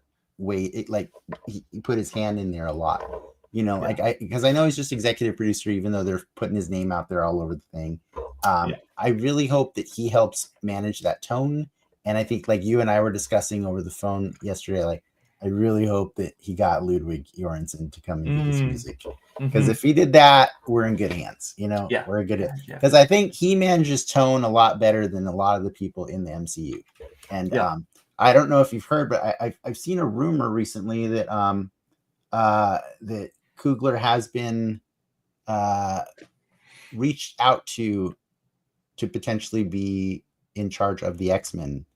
he put his hand in there a lot. Because I know he's just executive producer, even though they're putting his name out there all over the thing. I really hope that he helps manage that tone. And I think like you and I were discussing over the phone yesterday, like I really hope that he got Ludwig Göransson to come and do this music. Because if he did that, we're in good hands. We're good at, because I think he manages tone a lot better than a lot of the people in the MCU. And I don't know if you've heard, but I've seen a rumor recently that that Coogler has been reached out to potentially be in charge of the X-Men.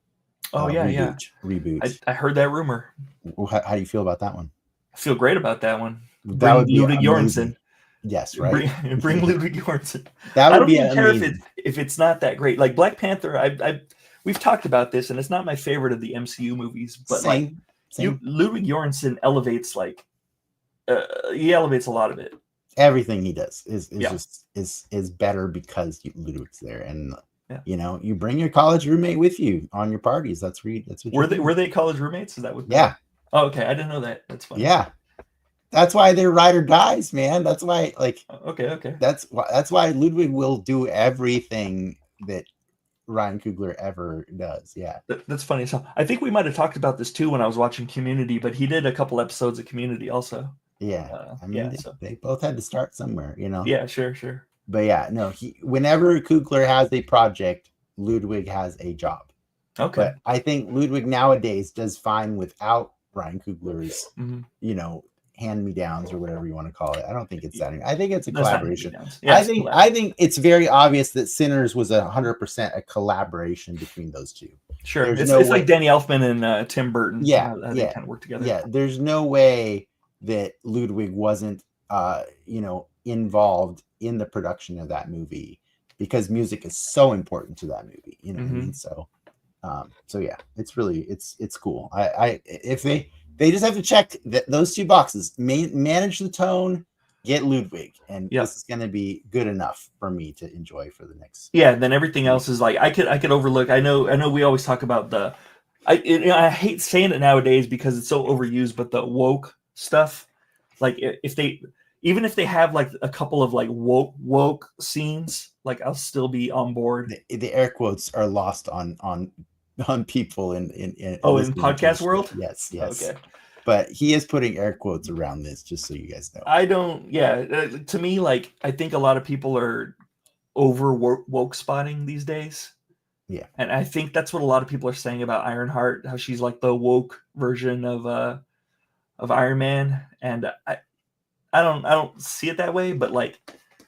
Reboot. I heard that rumor. How do you feel about that one? I feel great about that one. That would be Ludwig Göransson. Yes, right. Bring Ludwig Göransson. That would I don't be even care amazing. if it's not that great. Like Black Panther, we've talked about this, and it's not my favorite of the MCU movies, but Same. Ludwig Göransson elevates he elevates a lot of it. Everything he does is just better because Ludwig's there, and you bring your college roommate with you on your parties. That's what were they college roommates? Is that what? Yeah. Oh, okay. I didn't know that. That's funny. Yeah. That's why they're ride or dies, man. That's why, okay. That's why Ludwig will do everything that Ryan Coogler ever does. Yeah. That's funny. So I think we might have talked about this too when I was watching Community, but he did a couple episodes of Community also. Yeah. They both had to start somewhere, Yeah, sure. But yeah, no, whenever Coogler has a project, Ludwig has a job. Okay. But I think Ludwig nowadays does fine without Ryan Coogler's, hand-me-downs or whatever you want to call it. I don't think it's that. I think it's a collaboration. Yeah, I think it's very obvious that Sinners was 100% a collaboration between those two. Sure. It's like Danny Elfman and Tim Burton. Yeah. They kind of work together. Yeah. There's no way that Ludwig wasn't, involved in the production of that movie, because music is so important to that movie. You know what I mean? So yeah, it's really, it's cool. If they just have to check those two boxes, manage the tone, get Ludwig, and this is going to be good enough for me to enjoy for the next. Yeah. Then everything else is like, I could overlook. I know we always talk about I hate saying it nowadays because it's so overused, but the woke stuff, like if they have like a couple of like woke scenes, like I'll still be on board. The air quotes are lost on people in podcast world. Yes. Okay. But he is putting air quotes around this, just so you guys know. I don't. Yeah. To me, like, I think a lot of people are over woke spotting these days. Yeah. And I think that's what a lot of people are saying about Ironheart, how she's like the woke version of Iron Man. And I don't see it that way, but like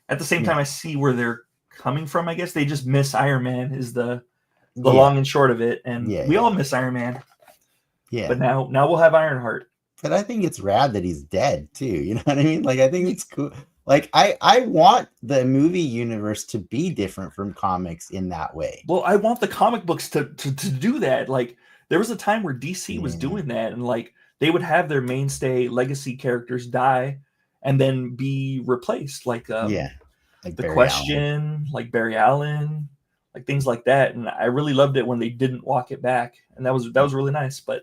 at the same time, I see where they're coming from. I guess they just miss Iron Man is the long and short of it. And we all miss Iron Man. Yeah. But now we'll have Ironheart. But I think it's rad that he's dead too. You know what I mean? Like, I think it's cool. Like, I want the movie universe to be different from comics in that way. Well, I want the comic books to do that. Like, there was a time where DC was doing that, and like they would have their mainstay legacy characters die and then be replaced. Like The Barry Question, Allen. like Barry Allen, like things like that. And I really loved it when they didn't walk it back, and that was really nice. But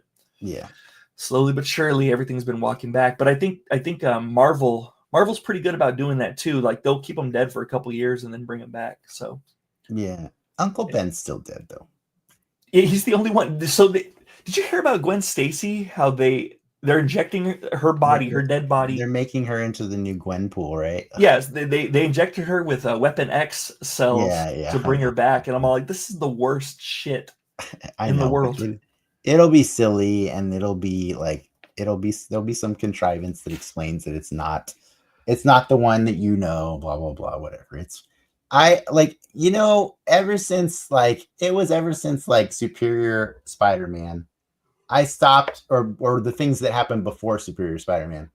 slowly but surely, everything's been walking back. But I think Marvel's pretty good about doing that too. Like they'll keep them dead for a couple years and then bring them back. So Uncle Ben's still dead though. Yeah, he's the only one. So did you hear about Gwen Stacy? How they're injecting her body, her dead body. They're making her into the new Gwenpool, right? Yes, they injected her with Weapon X cells to bring her back, and I'm all like, this is the worst shit in the world. It'll be silly, and there'll be some contrivance that explains that it's not the one that blah blah blah, whatever. Ever since Superior Spider-Man, I stopped, or the things that happened before Superior Spider-Man,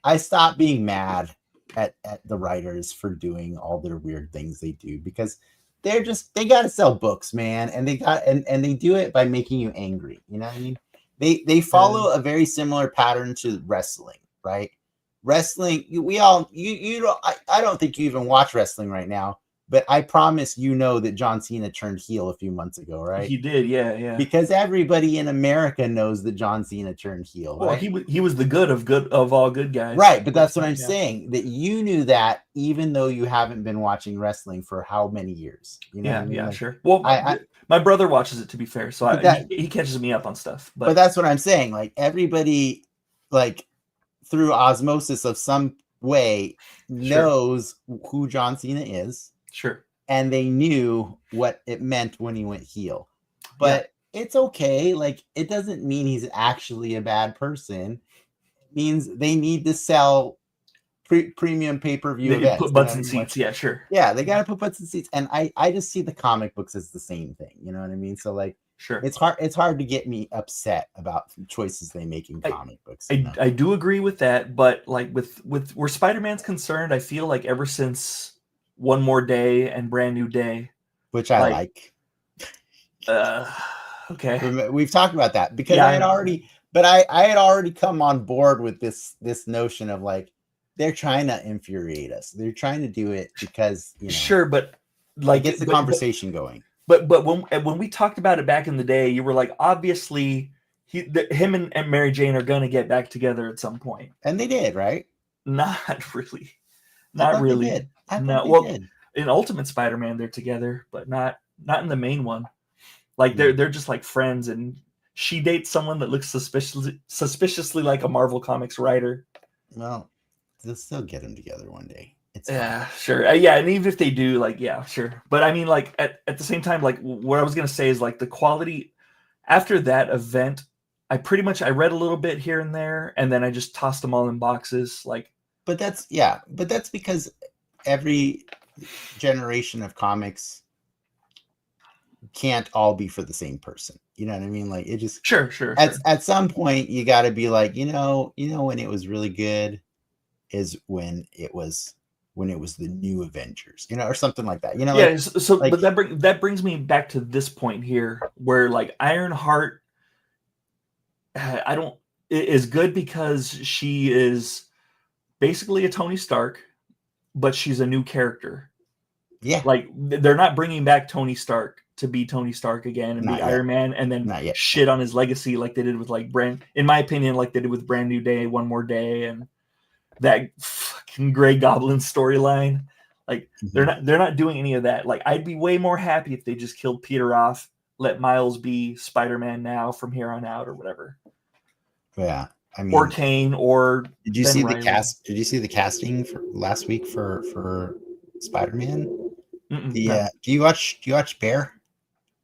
I stopped being mad at the writers for doing all their weird things they do, because they got to sell books, man, and they do it by making you angry. You know what I mean? They follow a very similar pattern to wrestling, right? Wrestling, I don't think you even watch wrestling right now, but I promise that John Cena turned heel a few months ago, right? He did, yeah. Because everybody in America knows that John Cena turned heel. Well, right? he was the good of all good guys, right? But that's what I'm saying. That you knew that, even though you haven't been watching wrestling for how many years? You know what I mean? Sure. Well, my brother watches it, to be fair, so he catches me up on stuff. But that's what I'm saying. Like, everybody, like, through osmosis of some way, knows who John Cena is. Sure. And they knew what it meant when he went heel. But it's okay. Like, it doesn't mean he's actually a bad person. It means they need to sell premium pay-per-view events. Put butts in seats. Yeah, sure. Yeah, they got to put butts in seats. And I just see the comic books as the same thing. You know what I mean? So, like, sure, it's hard to get me upset about choices they make in comic books. I do agree with that. But, like, with where Spider-Man's concerned, I feel like ever since One More Day and Brand New Day, which I like. Okay. We've talked about that because Yeah, I had already, but I had already come on board with this notion of like they're trying to infuriate us. They're trying to do it because sure, but it like, gets the conversation going. But when we talked about it back in the day, you were like, obviously, him and Mary Jane are gonna get back together at some point. And they did, right? Not really. I Not thought they really. did. I thought No. they Well, did. in Ultimate Spider-Man, they're together, but not in the main one. Like they're just like friends, and she dates someone that looks suspiciously like a Marvel Comics writer. Well, they'll still get them together one day. It's Yeah, sure. Yeah, and even if they do, like, yeah, sure. But I mean, like, at the same time, like, what I was gonna say is like the quality after that event. I read a little bit here and there, and then I just tossed them all in boxes. Like, but that's because every generation of comics can't all be for the same person. You know what I mean? Like it just sure. At some point you got to be like, when it was really good is when it was the new Avengers, or something like that. Yeah. Like, so like, but that brings me back to this point here, where like Ironheart, is good because she is basically a Tony Stark, but she's a new character. yeah, Like they're not bringing back Tony Stark to be Tony Stark again and not be yet. Iron Man and then shit on his legacy like they did with like in my opinion, like they did with Brand New Day, One More Day, and that fucking Grey Goblin storyline. Like they're not doing any of that. Like I'd be way more happy if they just killed Peter off, let Miles be Spider-Man now from here on out or whatever. Yeah. I mean, or Kane, or did you Ben see Reilly. the cast? Did you see the casting for last week for Spider-Man? No. Do you watch Bear?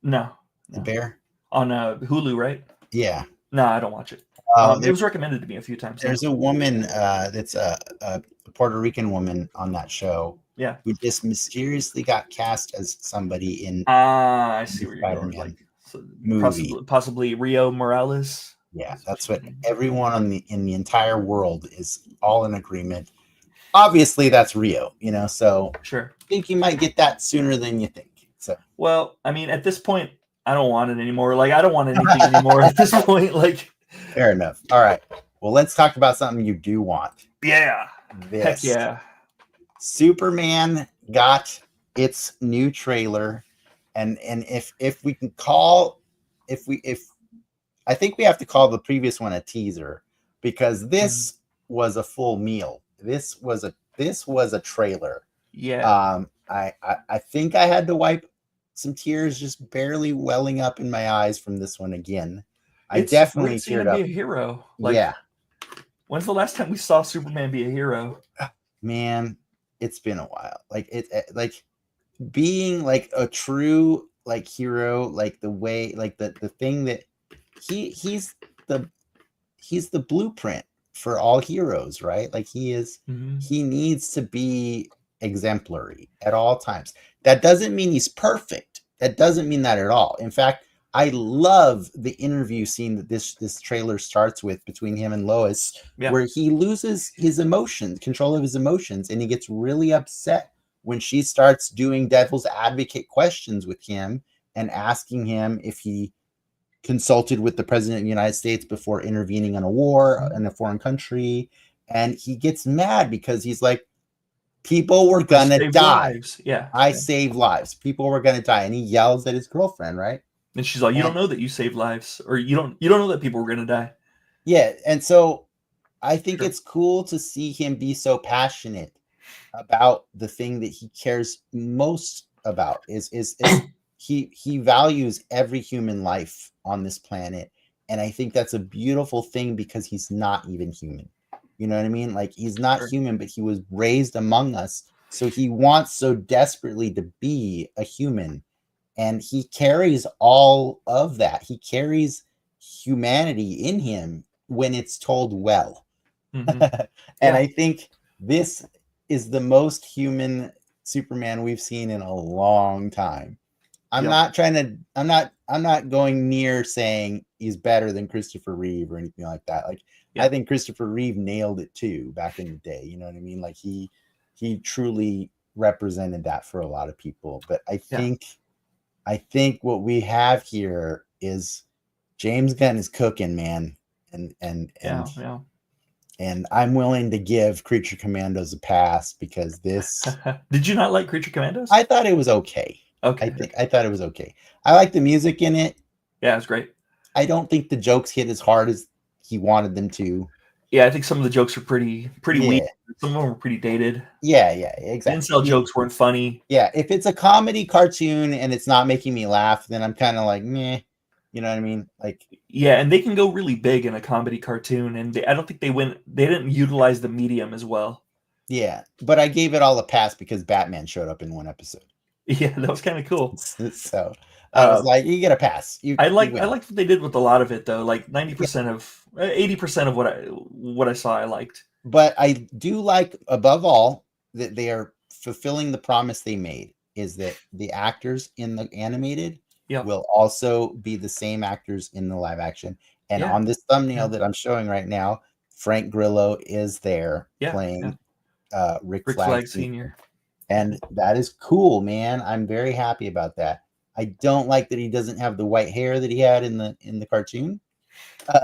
No. The Bear on Hulu, right? Yeah. No, I don't watch it. It was recommended to me a few times. There's a woman that's a Puerto Rican woman on that show. Yeah. Who just mysteriously got cast as somebody in I see where you're Spider-Man going. Like, so movie. Possibly Rio Morales. Yeah, that's what everyone in the entire world is all in agreement. Obviously, that's Rio, so sure. I think you might get that sooner than you think. So, well, I mean, at this point, I don't want it anymore. Like, I don't want anything anymore at this point. Like, fair enough. All right. Well, let's talk about something you do want. Yeah. This. Heck yeah. Superman got its new trailer, and if we can call I think we have to call the previous one a teaser, because this was a full meal. This was a trailer. Yeah. I think I had to wipe some tears just barely welling up in my eyes from this one again. I definitely teared up. Be a hero. Like, yeah. When's the last time we saw Superman be a hero? Man, it's been a while. Like like being like a true like hero, like the way, like the thing that he's the blueprint for all heroes, right? Like he needs to be exemplary at all times. That doesn't mean he's perfect. That doesn't mean that at all. In fact, I love the interview scene that this trailer starts with between him and Lois, where he loses his control of his emotions, and he gets really upset when she starts doing devil's advocate questions with him and asking him if he consulted with the president of the United States before intervening in a war in a foreign country. And he gets mad because he's like, people were gonna die. Lives. Yeah. I saved lives. People were gonna die. And he yells at his girlfriend, right? And she's like, you don't know that you saved lives, or you don't know that people were gonna die. Yeah. And so I think it's cool to see him be so passionate about the thing that he cares most about is he values every human life on this planet. And I think that's a beautiful thing, because he's not even human. You know what I mean? Like, he's not human, but he was raised among us. So he wants so desperately to be a human. And he carries all of that. He carries humanity in him when it's told well. And I think this is the most human Superman we've seen in a long time. I'm not going near saying he's better than Christopher Reeve or anything like that. Like, I think Christopher Reeve nailed it too back in the day. You know what I mean? Like, he truly represented that for a lot of people. But I think I think what we have here is James Gunn is cooking, man, and Yeah. and I'm willing to give Creature Commandos a pass because this. Did you not like Creature Commandos? I thought it was okay. Okay. I thought it was okay. I like the music in it. Yeah, it's great. I don't think the jokes hit as hard as he wanted them to. Yeah, I think some of the jokes are pretty Yeah. weak. Some of them were pretty dated. Yeah, The exactly. incel jokes weren't funny. Yeah, if it's a comedy cartoon and it's not making me laugh, then I'm kind of like, meh. You know what I mean? Like, Yeah, and they can go really big in a comedy cartoon, and I don't think they didn't utilize the medium as well. yeah, but I gave it all a pass because Batman showed up in one episode. Yeah, that was kind of cool. So I was like, you get a pass. I liked what they did with a lot of it though. Like 80% of what I saw, I liked. But I do like, above all, that they are fulfilling the promise they made. Is that the actors in the animated will also be the same actors in the live action? And on this thumbnail that I'm showing right now, Frank Grillo is there playing Rick Flag Sr. And that is cool, man. I'm very happy about that. I don't like that he doesn't have the white hair that he had in the cartoon.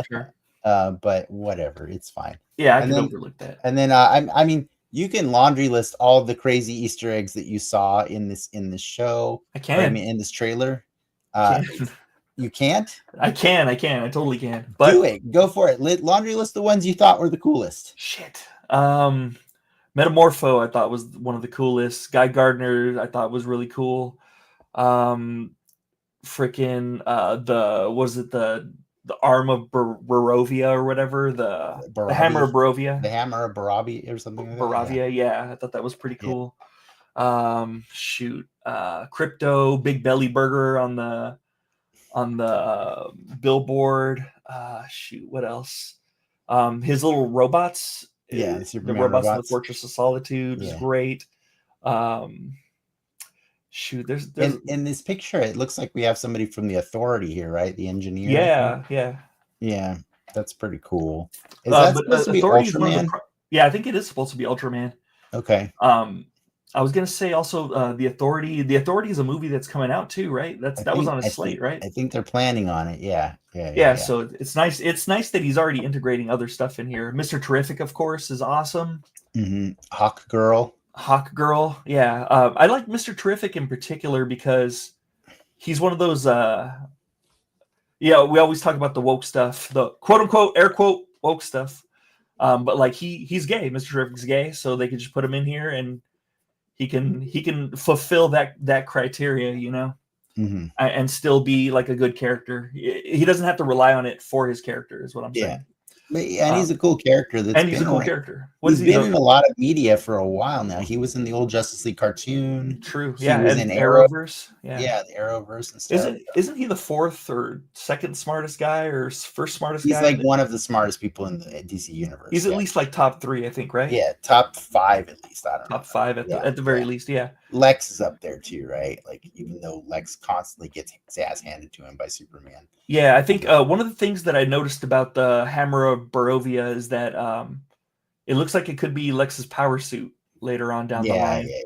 Sure. But whatever, it's fine. Yeah, I can overlook that. And then I mean, you can laundry list all the crazy Easter eggs that you saw in this show. I can. I mean, in this trailer. You can't? I can. I totally can. But do it. Go for it. Laundry list the ones you thought were the coolest. Shit. Metamorpho, I thought was one of the coolest. Guy Gardner, I thought was really cool. Freaking the arm of Barovia or whatever, the hammer of Barovia. The hammer of Barovia or something like that. Barovia, yeah. I thought that was pretty cool. Crypto, Big Belly Burger on the billboard. What else? His little robots. The robots in the Fortress of Solitude is great. There's in this picture, it looks like we have somebody from the Authority here, right? The engineer. Yeah. That's pretty cool. Is that supposed to be Ultraman? Yeah, I think it is supposed to be Ultraman. Okay. I was gonna say also the Authority. The Authority is a movie that's coming out too, right? That was on his slate, right? I think they're planning on it. Yeah. So it's nice. It's nice that he's already integrating other stuff in here. Mr. Terrific, of course, is awesome. Hawk Girl. Yeah. I like Mr. Terrific in particular because he's one of those. We always talk about the woke stuff, the quote unquote air quote woke stuff. But like he's gay. Mr. Terrific's gay, so they could just put him in here and he can fulfill that criteria, you know, and still be like a good character. He doesn't have to rely on it for his character, is what I'm saying. And he's a cool character. He's a cool character. He's been in a lot of media for a while now. He was in the old Justice League cartoon. True. He was in Arrowverse. Yeah, the Arrowverse and stuff. Isn't he the fourth or second smartest guy or first smartest guy? He's like one of the smartest people in the DC universe. He's at least like top 3, I think, right? Yeah, top 5 at least. I don't know. Top 5 at the very least, yeah. Lex is up there too, right? Like, even though Lex constantly gets his ass handed to him by Superman. Yeah, I think one of the things that I noticed about the Hammer of Barovia is that it looks like it could be Lex's power suit later on down the line. Yeah.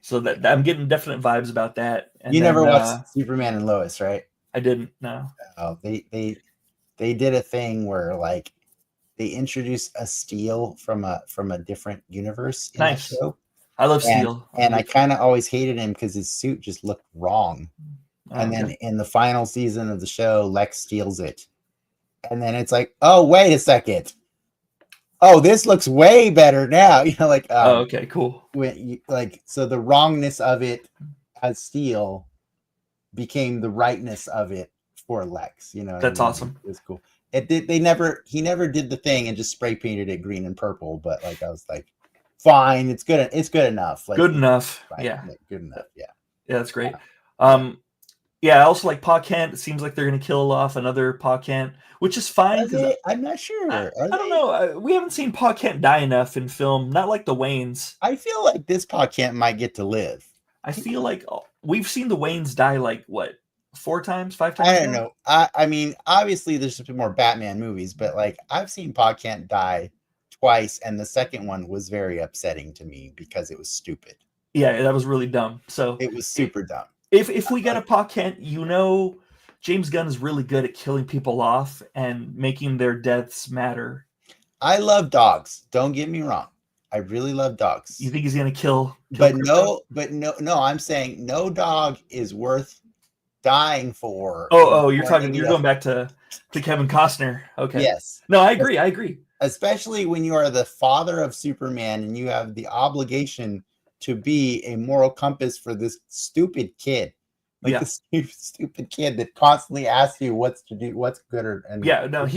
So that I'm getting definite vibes about that. And you never watched Superman and Lois, right? I didn't. No. Oh, they did a thing where like they introduced a Steel from a different universe in that show. I love Steel. And I kind of always hated him because his suit just looked wrong. And then in the final season of the show, Lex steals it. And then it's like, oh, wait a second. Oh, this looks way better now. You know, like, okay, cool. So the wrongness of it as Steel became the rightness of it for Lex. You know, that's awesome. It was cool. He never did the thing and just spray painted it green and purple. But like, I was like, fine, it's good enough. Like, good enough. Fine. Yeah. Good enough. Yeah. Yeah, that's great. Yeah, I also like Pa Kent. It seems like they're going to kill off another Pa Kent, which is fine. I'm not sure. I don't know. We haven't seen Pa Kent die enough in film. Not like the Waynes. I feel like this Pa Kent might get to live. I feel like we've seen the Waynes die like, what, 4 times, 5 times? I don't know. I mean, obviously there's been more Batman movies, but like I've seen Pa Kent die twice, and the second one was very upsetting to me because it was stupid. Yeah, that was really dumb. So it was super dumb. If we get a Pa Kent, James Gunn is really good at killing people off and making their deaths matter. I love dogs. Don't get me wrong. I really love dogs. You think he's gonna kill but Krypto? no. I'm saying no dog is worth dying for. You're going back to Kevin Costner. Okay. Yes. No, I agree. Especially when you are the father of Superman and you have the obligation to be a moral compass for this stupid kid. This stupid kid that constantly asks you what's good he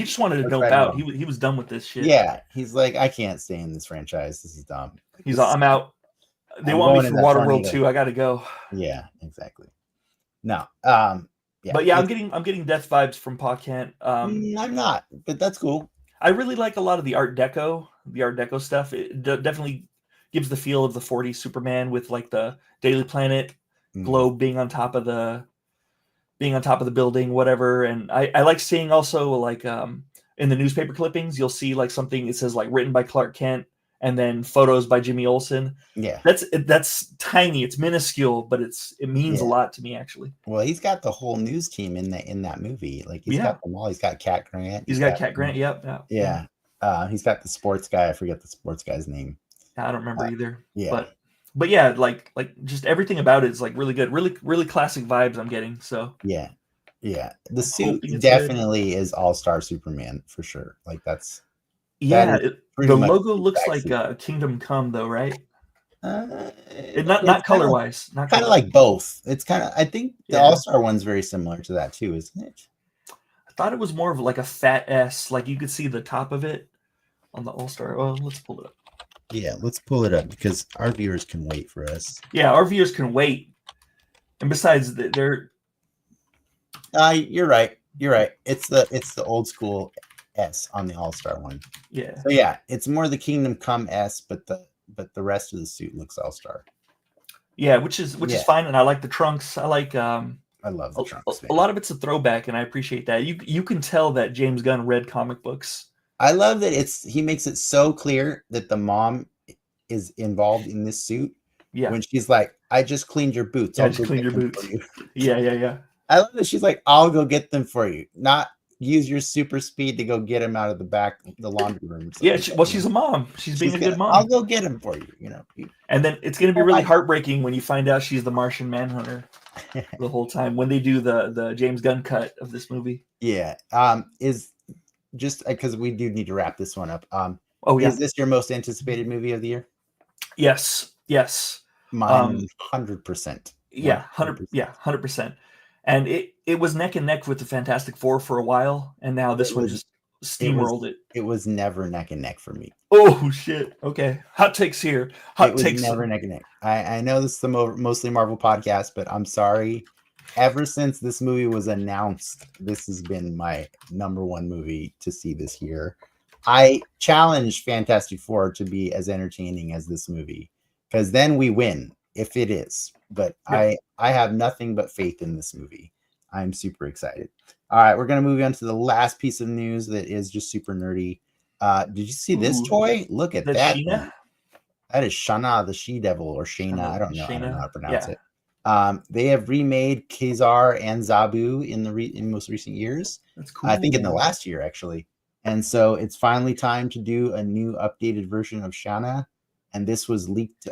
just wanted to dope out. He was done with this shit. Yeah, he's like, I can't stay in this franchise. This is dumb. He's like, I'm out. They want me for Waterworld 2. I gotta go. Yeah, exactly. No. Yeah. But yeah, I'm getting death vibes from Pa Kent. I'm not, but that's cool. I really like a lot of the Art Deco stuff. It definitely gives the feel of the 40s Superman with like the Daily Planet globe being on top of the building, whatever. And I like seeing also like in the newspaper clippings, you'll see like something, it says like written by Clark Kent and then photos by Jimmy Olsen. Yeah, that's tiny, it's minuscule, but it means a lot to me, actually. Well, he's got the whole news team in that movie. Like he's got them all. He's got Cat Grant. He's got Cat Grant. Yep. Yeah. He's got the sports guy. I forget the sports guy's name. I don't remember either. Yeah. But yeah, like just everything about it is like really good, really classic vibes I'm getting. So yeah. The suit definitely is all-star Superman for sure. Like that's the logo looks like Kingdom Come though, right? Not color wise, not kind of like both. It's kind of, I think the all-star one's very similar to that too, isn't it? I thought it was more of like a fat S, like you could see the top of it on the all-star. Oh, let's pull it up. Yeah, let's pull it up because our viewers can wait for us. Yeah, our viewers can wait. And besides, they're. You're right. It's the old school S on the All-Star one. Yeah. So yeah, it's more the Kingdom Come S, but the rest of the suit looks All-Star. Yeah, which is fine, and I like the trunks. I like. I love the trunks. A lot of it's a throwback, and I appreciate that. You can tell that James Gunn read comic books. I love that he makes it so clear that the mom is involved in this suit. Yeah. When she's like, I just cleaned your boots. I just cleaned your boots. Yeah. I love that she's like, I'll go get them for you. Not use your super speed to go get them out of the laundry room. Yeah. She's a mom. She's being a good mom. I'll go get them for you. And then it's going to be really heartbreaking when you find out she's the Martian Manhunter the whole time when they do the James Gunn cut of this movie. Yeah. Is just because we do need to wrap this one up. Is this your most anticipated movie of the year? Yes. Mine, 100%. Yeah, 100%. And it was neck and neck with the Fantastic Four for a while, and now this one just steamrolled it. It was never neck and neck for me. Oh shit! Okay, hot takes here. It was never neck and neck. I know this is the mostly Marvel podcast, but I'm sorry. Ever since this movie was announced, this has been my number one movie to see this year. I challenge Fantastic Four to be as entertaining as this movie, because then we win if it is. But I have nothing but faith in this movie. I'm super excited. All right, we're going to move on to the last piece of news that is just super nerdy. Did you see this toy? Look at that. That is Shana, the she-devil, or Shayna. I don't know how to pronounce it. They have remade Kazar and Zabu in most recent years. That's cool. I think in the last year, actually. And so it's finally time to do a new updated version of Shana. And this was leaked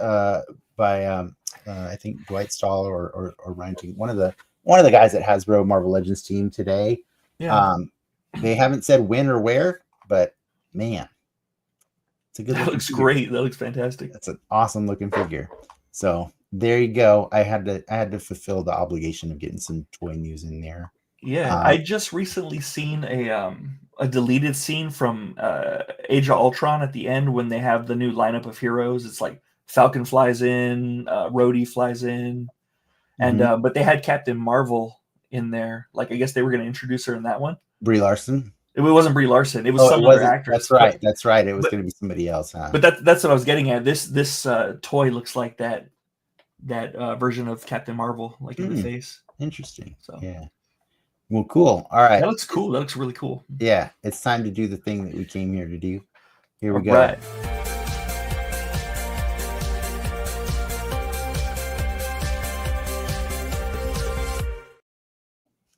by I think Dwight Stahl or Ryan Ting, one of the guys at Hasbro Marvel Legends team today. Yeah. They haven't said when or where, but man, it's a good. That looks great. That looks fantastic. That's an awesome looking figure. So there you go. I had to fulfill the obligation of getting some toy news in there. Yeah, I just recently seen a deleted scene from Age of Ultron at the end when they have the new lineup of heroes. It's like Falcon flies in, Rhodey flies in, and but they had Captain Marvel in there. Like I guess they were going to introduce her in that one. Brie Larson. It wasn't Brie Larson. It was some other actress. That's right. It was going to be somebody else, huh? But that's what I was getting at. This toy looks like that version of Captain Marvel, like in the face. Interesting. So yeah. Well, cool. All right. That looks cool. That looks really cool. Yeah, it's time to do the thing that we came here to do. Here we go. Right.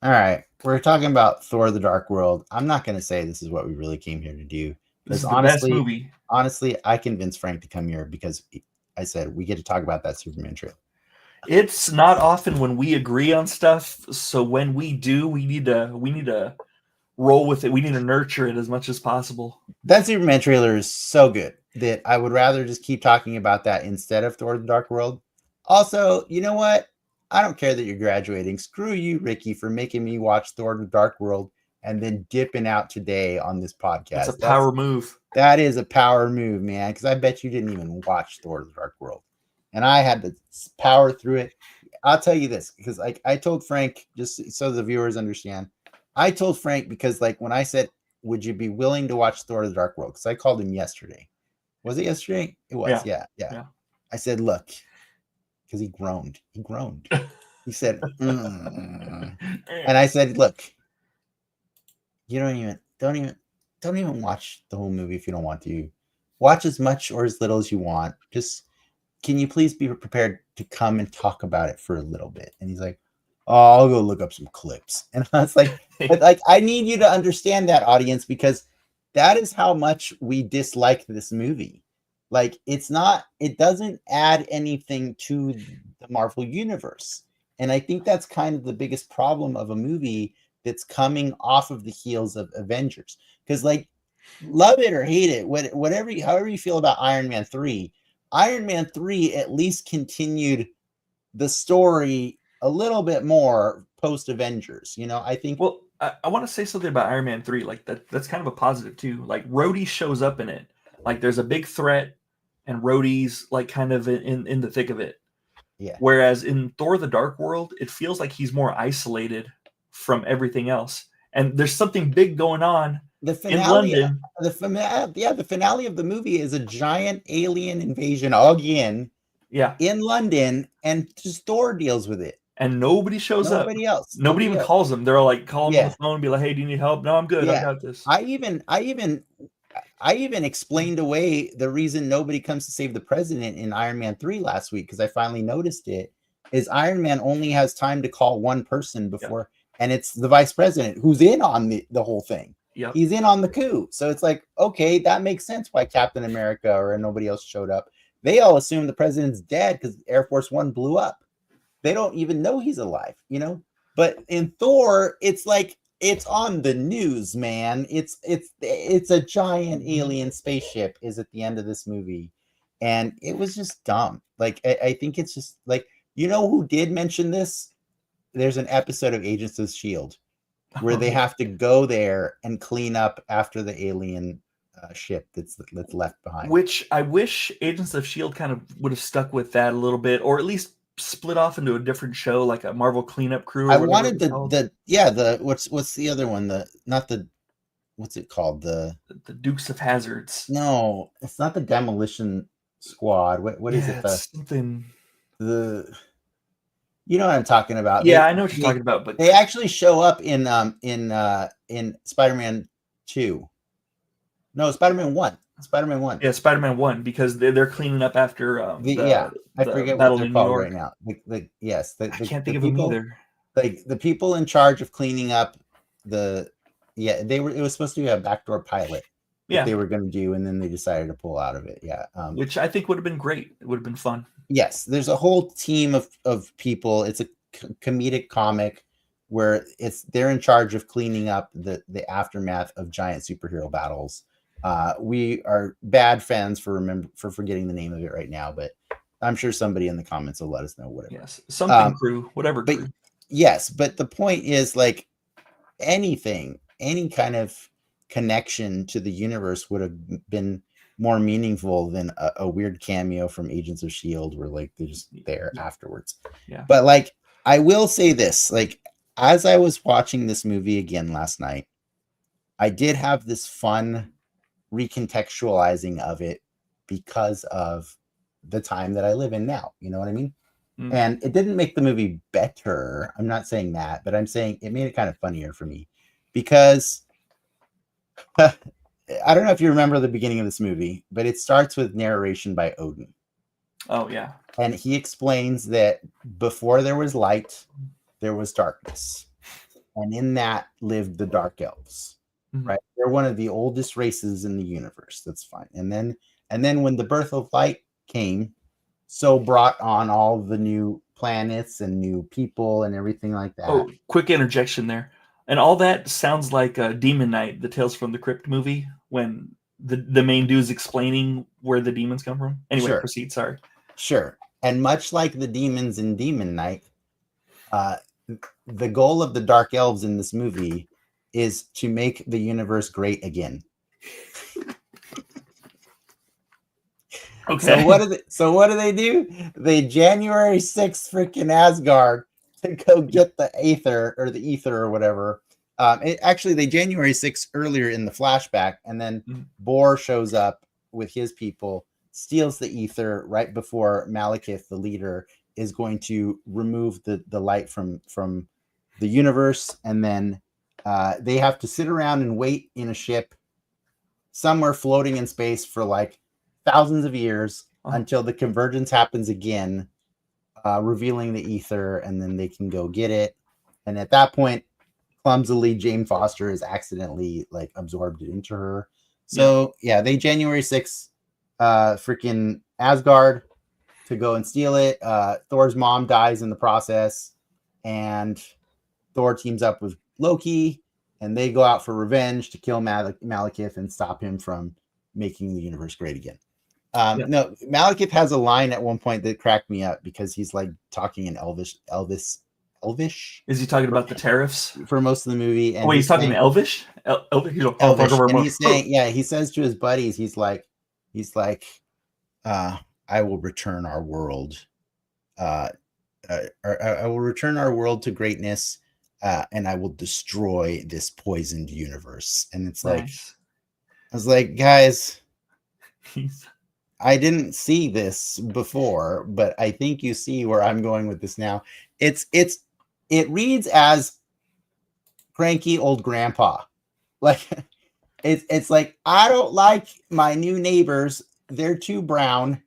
All right. We're talking about Thor the Dark World. I'm not going to say this is what we really came here to do. This Because is the best movie. Honestly, I convinced Frank to come here because I said we get to talk about that Superman trailer. It's not often when we agree on stuff, so when we do, we need to roll with it. We need to nurture it as much as possible. That Superman trailer is so good that I would rather just keep talking about that instead of Thor the Dark World. Also, you know what? I don't care that you're graduating. Screw you, Ricky, for making me watch Thor the Dark World and then dipping out today on this podcast. That's a power move. That is a power move, man, because I bet you didn't even watch Thor the Dark World. And I had to power through it. I'll tell you this, because like I told Frank, just so the viewers understand, I told Frank because like when I said, would you be willing to watch Thor the Dark World? Because I called him yesterday. Was it yesterday? It was, yeah. I said, look, because he groaned. He said, and I said, look, you don't even watch the whole movie if you don't want to. Watch as much or as little as you want. Just can you please be prepared to come and talk about it for a little bit? And he's like, oh, I'll go look up some clips. And I was like, but like, I need you to understand that, audience, because that is how much we dislike this movie. Like, it doesn't add anything to the Marvel universe. And I think that's kind of the biggest problem of a movie that's coming off of the heels of Avengers. Because like, love it or hate it, however you feel about Iron Man 3 at least continued the story a little bit more post Avengers. You know, I think. Well, I want to say something about Iron Man 3. Like that's kind of a positive too. Like Rhodey shows up in it. Like there's a big threat, and Rhodey's like kind of in the thick of it. Yeah. Whereas in Thor: The Dark World, it feels like he's more isolated from everything else, and there's something big going on. The finale, in London. The finale of the movie is a giant alien invasion again. Yeah. In London, and just Thor deals with it. And nobody shows up. Nobody else. Nobody even calls them. They're all like, call them on the phone and be like, hey, do you need help? No, I'm good. I got this. I even explained away the reason nobody comes to save the president in Iron Man 3 last week, because I finally noticed it, is Iron Man only has time to call one person before, and it's the vice president who's in on the whole thing. Yep. He's in on the coup. So it's like, okay, that makes sense why Captain America or nobody else showed up. They all assume the president's dead because Air Force One blew up. They don't even know he's alive, you know? But in Thor, it's like, it's on the news, man. It's a giant alien spaceship is at the end of this movie. And it was just dumb. Like, I think it's just like, you know who did mention this? There's an episode of Agents of S.H.I.E.L.D. where they have to go there and clean up after the alien ship that's left behind. Which I wish Agents of S.H.I.E.L.D. kind of would have stuck with that a little bit, or at least split off into a different show, like a Marvel cleanup crew. I wanted what's the other one? What's it called? The Dukes of Hazzards. No, it's not the Demolition Squad. What is it? Something. You know what I'm talking about? Yeah, I know what you're talking about, but they actually show up in Spider-Man 2. No, Spider-Man 1. Spider-Man 1. Yeah, Spider-Man 1, because they're cleaning up after I forget what they're called right now. I can't think of them either. Like the people in charge of cleaning up it was supposed to be a backdoor pilot that they were going to do, and then they decided to pull out of it. Yeah. Which I think would have been great. It would have been fun. Yes, there's a whole team of people. It's a comedic comic where they're in charge of cleaning up the aftermath of giant superhero battles. We are bad fans for forgetting the name of it right now, but I'm sure somebody in the comments will let us know whatever. Yes, something crew, whatever. But crew. Yes, but the point is, like, any kind of connection to the universe would have been more meaningful than a weird cameo from Agents of S.H.I.E.L.D. where like they're just there afterwards. Yeah. But like, I will say this, like, as I was watching this movie again last night, I did have this fun recontextualizing of it because of the time that I live in now. You know what I mean? Mm. And it didn't make the movie better. I'm not saying that, but I'm saying it made it kind of funnier for me because I don't know if you remember the beginning of this movie, but it starts with narration by Odin. Oh, yeah. And he explains that before there was light, there was darkness. and in that lived the Dark Elves. Mhm. Right, they're one of the oldest races in the universe. That's fine. And then when the birth of light came, so brought on all the new planets and new people and everything like that. Oh, quick interjection there. And all that sounds like Demon Knight, the Tales from the Crypt movie, when the main dude's explaining where the demons come from. Anyway, Sure. proceed. Sorry. Sure. And much like the demons in Demon Knight, the goal of the Dark Elves in this movie is to make the universe great again. Okay. So what do? They January 6th freaking Asgard to go get the ether or whatever. Actually, they January 6th earlier in the flashback, and then Bor shows up with his people, steals the ether right before Malekith, the leader, is going to remove the light from the universe, and then they have to sit around and wait in a ship somewhere floating in space for like thousands of years until the convergence happens again, revealing the ether, and then they can go get it. And at that point, clumsily, Jane Foster is accidentally like absorbed into her. So yeah, they January 6th, freaking Asgard to go and steal it. Thor's mom dies in the process, and Thor teams up with Loki, and they go out for revenge to kill Malekith and stop him from making the universe great again. No, Malekith has a line at one point that cracked me up because he's like talking in Elvish. Is he talking about the tariffs for most of the movie? And he's talking Elvish. Elvish. And he's saying, he says to his buddies, he's like, I will return our world. I will return our world to greatness, and I will destroy this poisoned universe. And it's like, I was like, guys, I didn't see this before, but I think you see where I'm going with this now. It reads as cranky old grandpa. Like it's like, I don't like my new neighbors. They're too brown.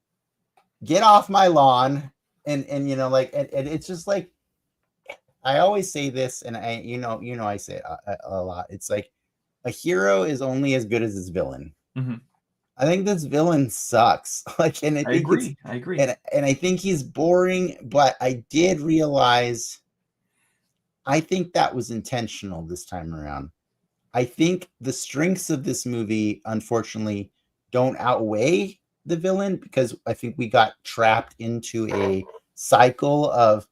Get off my lawn. And it's just like, I always say this, and I say it a lot. It's like a hero is only as good as his villain. Mm-hmm. I think this villain sucks. I agree. And I think he's boring, but I did realize I think that was intentional this time around. I think the strengths of this movie, unfortunately, don't outweigh the villain, because I think we got trapped into a cycle of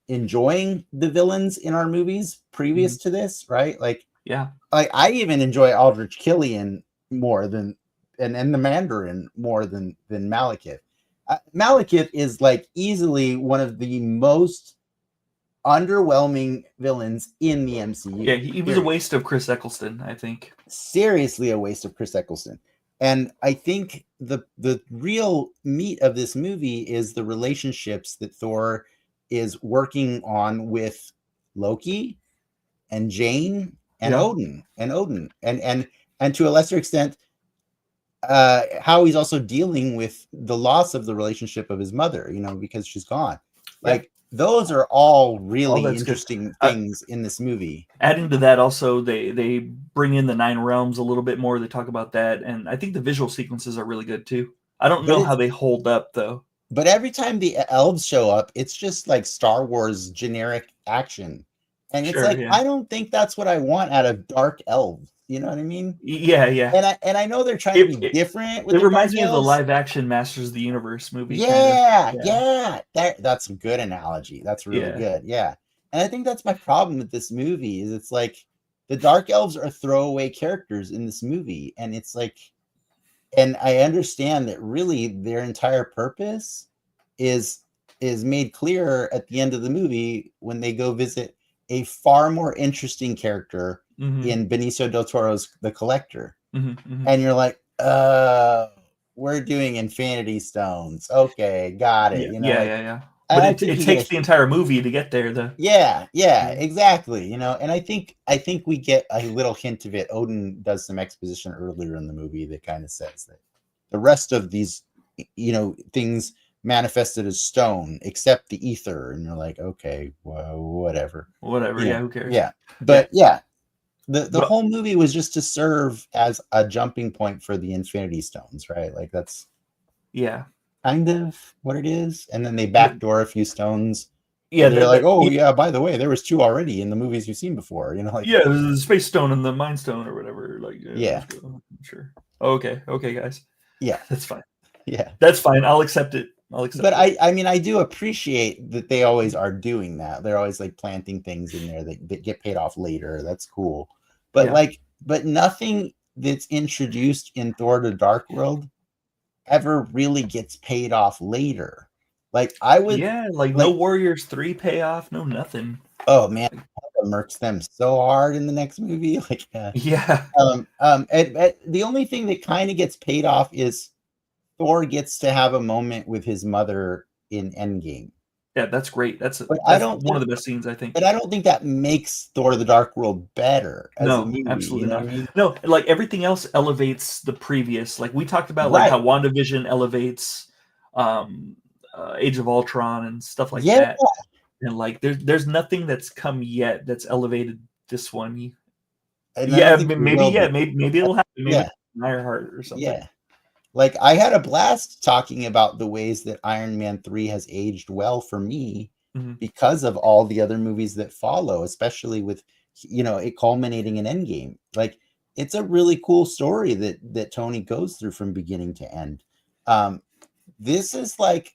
enjoying the villains in our movies previous to this, right? Like, I even enjoy Aldrich Killian more than and the Mandarin more than Malekith. Malekith is like easily one of the most underwhelming villains in the MCU. Yeah, he was a waste of Chris Eccleston, I think. Seriously, a waste of Chris Eccleston. And I think the real meat of this movie is the relationships that Thor is working on with Loki and Jane and Odin and to a lesser extent, how he's also dealing with the loss of the relationship of his mother, because she's gone. Like, those are all really interesting things in this movie. Adding to that, also, they bring in the 9 realms a little bit more. They talk about that, and I think the visual sequences are really good too. I don't know how they hold up though. But every time the elves show up, it's just like Star Wars generic action, and it's I don't think that's what I want out of Dark Elves. You know what I mean? Yeah. And I know they're trying to be different. It reminds me of the live action Masters of the Universe movie. Yeah. That's a good analogy. That's really good. Yeah. And I think that's my problem with this movie is it's like the Dark Elves are throwaway characters in this movie. And it's like, and I understand that really their entire purpose is made clear at the end of the movie when they go visit a far more interesting character in Benicio del Toro's The Collector. And you're like, we're doing Infinity Stones. Okay, got it. Yeah. But it takes the entire movie to get there. Yeah, exactly. And I think we get a little hint of it. Odin does some exposition earlier in the movie that kind of says that the rest of these, things manifested as stone, except the ether. And you're like, okay, well, whatever. Whatever. Yeah. Who cares? Yeah. But yeah, the But- whole movie was just to serve as a jumping point for the Infinity Stones, right? Like that's kind of what it is. And then they backdoor a few stones. Yeah. They're like, oh yeah, by the way, there was 2 already in the movies you've seen before. Like the Space Stone and the Mind Stone or whatever. Like yeah. Sure. Okay, guys. Yeah, that's fine. Yeah, that's fine. I'll accept it. But I mean, I do appreciate that they always are doing that. They're always like planting things in there that get paid off later. That's cool. But but nothing that's introduced in Thor: The Dark World ever really gets paid off later. Like I would, no Warriors 3 payoff, no nothing. Oh man, murks them so hard in the next movie. Like yeah. And the only thing that kind of gets paid off is Thor gets to have a moment with his mother in Endgame. Yeah, that's great. That's one of the best scenes, I think. But I don't think that makes Thor: The Dark World better as a movie. Absolutely not. I mean? No, like everything else elevates the previous. Like we talked about, like how WandaVision elevates Age of Ultron and stuff like that. And like there's nothing that's come yet that's elevated this one. Maybe it'll happen. Maybe Ironheart or something. Yeah. Like I had a blast talking about the ways that Iron Man 3 has aged well for me because of all the other movies that follow, especially with it culminating in Endgame. Like it's a really cool story that Tony goes through from beginning to end. This is like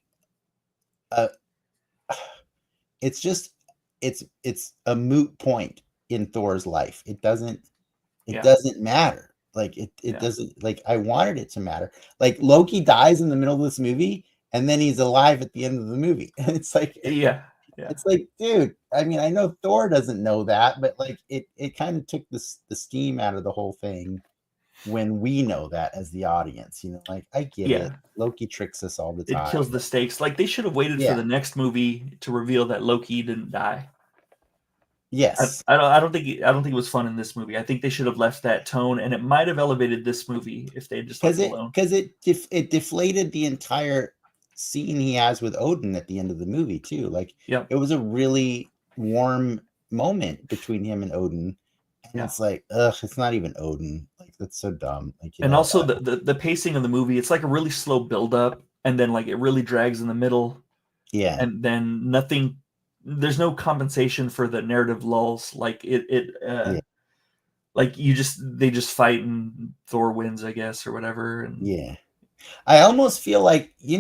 it's a moot point in Thor's life. It doesn't matter. Like it doesn't, like I wanted it to matter. Like Loki dies in the middle of this movie and then he's alive at the end of the movie. And it's like, it's like, dude, I mean, I know Thor doesn't know that, but like it kind of took the steam out of the whole thing when we know that as the audience, like I get it. Loki tricks us all the time. It kills the stakes. Like they should have waited for the next movie to reveal that Loki didn't die. Yes, I don't think it was fun in this movie. I think they should have left that tone, and it might have elevated this movie if they had just left it alone. Because it deflated the entire scene he has with Odin at the end of the movie too. Like, it was a really warm moment between him and Odin, and it's like, it's not even Odin. Like that's so dumb. Like, and also the pacing of the movie, it's like a really slow build up, and then like it really drags in the middle. Yeah, and then nothing. There's no compensation for the narrative lulls. Like like they just fight and Thor wins, I guess, or whatever. And I almost feel like do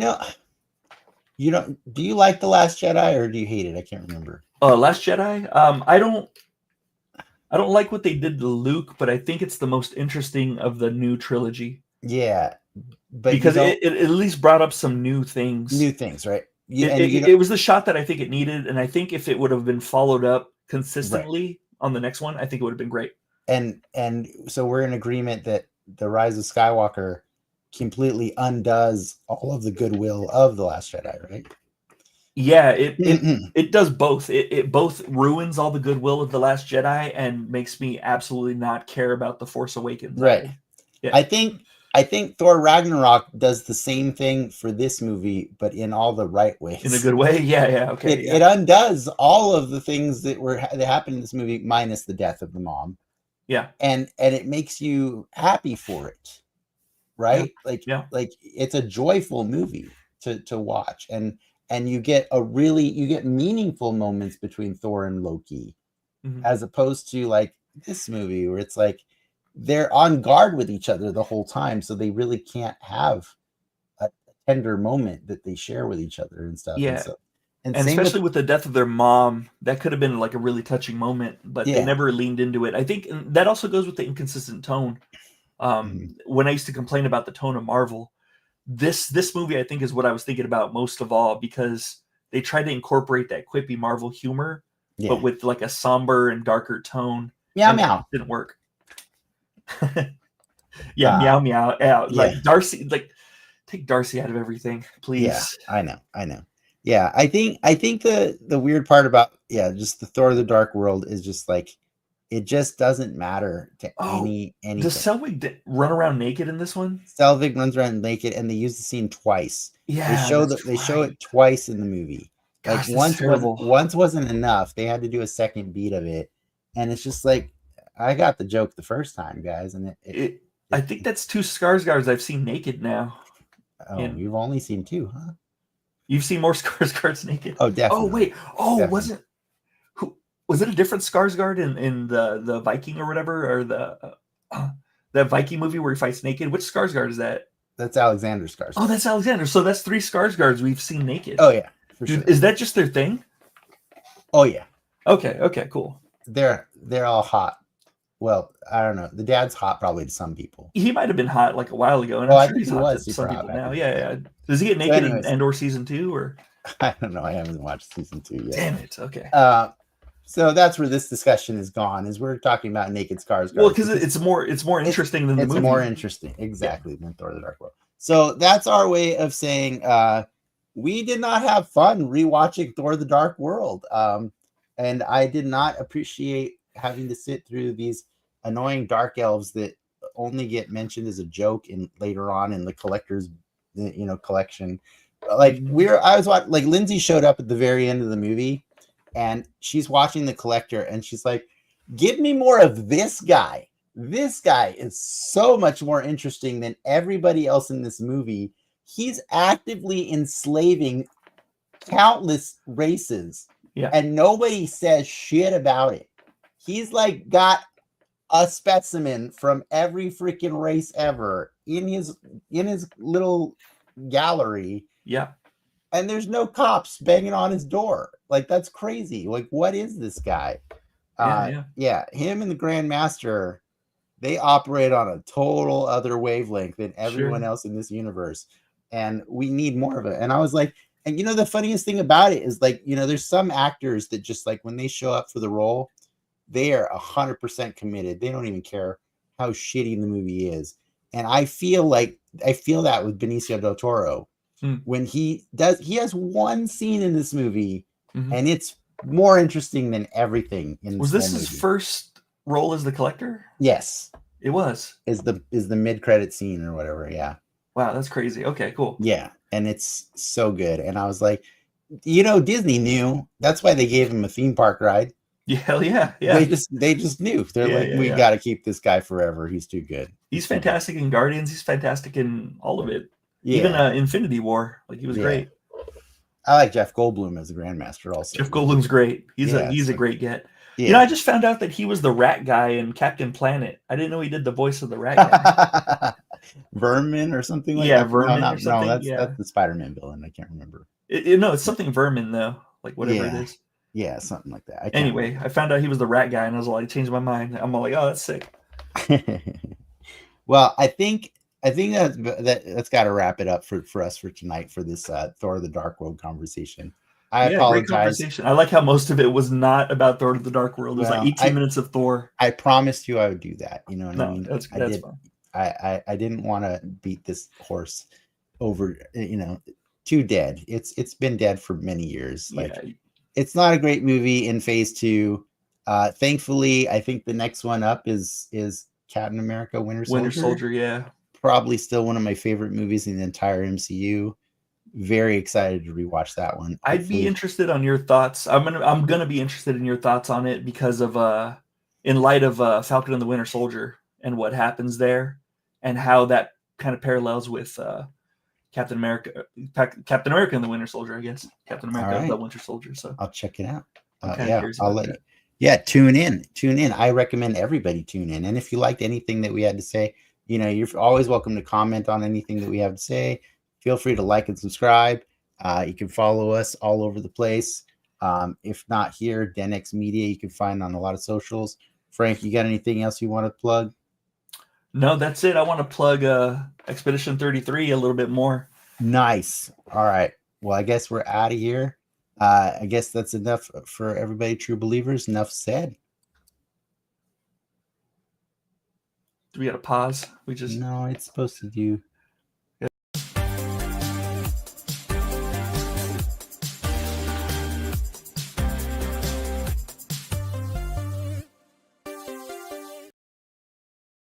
you like The Last Jedi or do you hate it? I can't remember. Last Jedi. I don't like what they did to Luke, but I think it's the most interesting of the new trilogy. Yeah, but because it at least brought up some new things. Right? It was the shot that I think it needed, and I think if it would have been followed up consistently on the next one, I think it would have been great. And so we're in agreement that The Rise of Skywalker completely undoes all of the goodwill of The Last Jedi, right? Yeah, it does both. It both ruins all the goodwill of The Last Jedi and makes me absolutely not care about The Force Awakens. Right. Yeah. I think Thor Ragnarok does the same thing for this movie, but in all the right ways. In a good way? Yeah, okay. It undoes all of the things that happened in this movie, minus the death of the mom. Yeah. And it makes you happy for it. Right? Like it's a joyful movie to watch. And you get meaningful moments between Thor and Loki, as opposed to like this movie where it's like they're on guard with each other the whole time, so they really can't have a tender moment that they share with each other and stuff. Yeah, and especially with the death of their mom, that could have been like a really touching moment, but they never leaned into it. I think that also goes with the inconsistent tone. When I used to complain about the tone of Marvel, this movie I think is what I was thinking about most of all, because they tried to incorporate that quippy Marvel humor, but with like a somber and darker tone. Meow. It didn't work. Meow meow out. Like Darcy, like take Darcy out of everything, please. Yeah, I know. Yeah, I think the weird part about just the Thor: The Dark World is just like it just doesn't matter to anything. Does Selvig run around naked in this one? Selvig runs around naked, and they use the scene twice. Yeah, They show that's they show right. it twice in the movie. Like Gosh, that's terrible. once wasn't enough. They had to do a second beat of it, and it's just like I got the joke the first time, guys, and I think that's two Skarsgårds I've seen naked now. oh, you've only seen two, huh? You've seen more Skarsgårds naked. Oh, Oh definitely. wait. Oh, Definitely. was it a different Skarsgård in the Viking or whatever, or that Viking movie where he fights naked? Which Skarsgård is that? That's Alexander Skarsgård. Oh, that's Alexander. So that's three Skarsgårds we've seen naked. Oh yeah, for sure. Is that just their thing? Oh yeah. Okay, cool. They're all hot. Well, I don't know. The dad's hot probably to some people. He might have been hot like a while ago, and Well, I'm I sure think he's he hot was to super some hot people back now. then. Yeah. Does he get naked in Andor season 2 or? I don't know. I haven't watched season 2 yet. Damn it. Okay. So that's where this discussion is gone. Is we're talking about naked Skarsgård. Well, because it's more interesting than the movie. It's more interesting, exactly, than Thor: The Dark World. So that's our way of saying we did not have fun rewatching Thor: The Dark World, and I did not appreciate having to sit through these annoying dark elves that only get mentioned as a joke in later on in the collector's collection. Like I was watching, like Lindsay showed up at the very end of the movie, and she's watching the collector, and she's like, "Give me more of this guy. This guy is so much more interesting than everybody else in this movie. He's actively enslaving countless races, and nobody says shit about it. He's like got a specimen from every freaking race ever in his little gallery. Yeah. And there's no cops banging on his door. Like, that's crazy. Like, what is this guy? Yeah, him and the Grand Master, they operate on a total other wavelength than everyone else in this universe. And we need more of it. And I was like, and the funniest thing about it is, like, there's some actors that just, like, when they show up for the role, they are 100% committed. They don't even care how shitty the movie is. And I feel that with Benicio del Toro. When he has one scene in this movie, and it's more interesting than everything in this Was this his first role as the collector? Yes, it was. Is the mid-credit scene or whatever? Yeah. Wow, that's crazy. Okay, cool. Yeah, and it's so good. And I was like, Disney knew. That's why they gave him a theme park ride. Yeah, hell yeah. They just knew. They're we got to keep this guy forever. He's too good. He's fantastic in Guardians. He's fantastic in all of it. Yeah. Even Infinity War, like he was great. I like Jeff Goldblum as the Grandmaster also. Jeff Goldblum's great. He's a great get. Yeah. I just found out that he was the rat guy in Captain Planet. I didn't know he did the voice of the rat guy. Vermin or something like that. Yeah, Vermin or something. That's the Spider-Man villain. I can't remember. No, it's something Vermin though. Like whatever it is. Yeah, something like that. Anyway, I found out he was the rat guy, and I was like, changed my mind. I'm all like, oh, that's sick. Well, I think that's got to wrap it up for us for tonight for this Thor: The Dark World conversation. I apologize. I like how most of it was not about Thor: The Dark World. It was like 18 minutes of Thor. I promised you I would do that. You know what I mean? That's fine. I didn't want to beat this horse over. Too dead. It's been dead for many years. It's not a great movie in Phase 2. Thankfully, I think the next one up is Captain America: Winter Soldier. Yeah. Probably still one of my favorite movies in the entire MCU. Very excited to rewatch that one. I'd be interested on your thoughts. I'm gonna be interested in your thoughts on it because of in light of Falcon and the Winter Soldier and what happens there and how that kind of parallels with Captain America and the Winter Soldier, I guess. Captain America, the Winter Soldier. So I'll check it out. Okay, I'll let you. Yeah, tune in. I recommend everybody tune in. And if you liked anything that we had to say, you're always welcome to comment on anything that we have to say. Feel free to like and subscribe. You can follow us all over the place. If not here, DenX Media, you can find on a lot of socials. Frank, you got anything else you want to plug? No, that's it. I want to plug Expedition 33 a little bit more. Nice. All right. Well, I guess we're out of here. I guess that's enough for everybody, true believers. Enough said. Do we got to pause? No, it's supposed to do.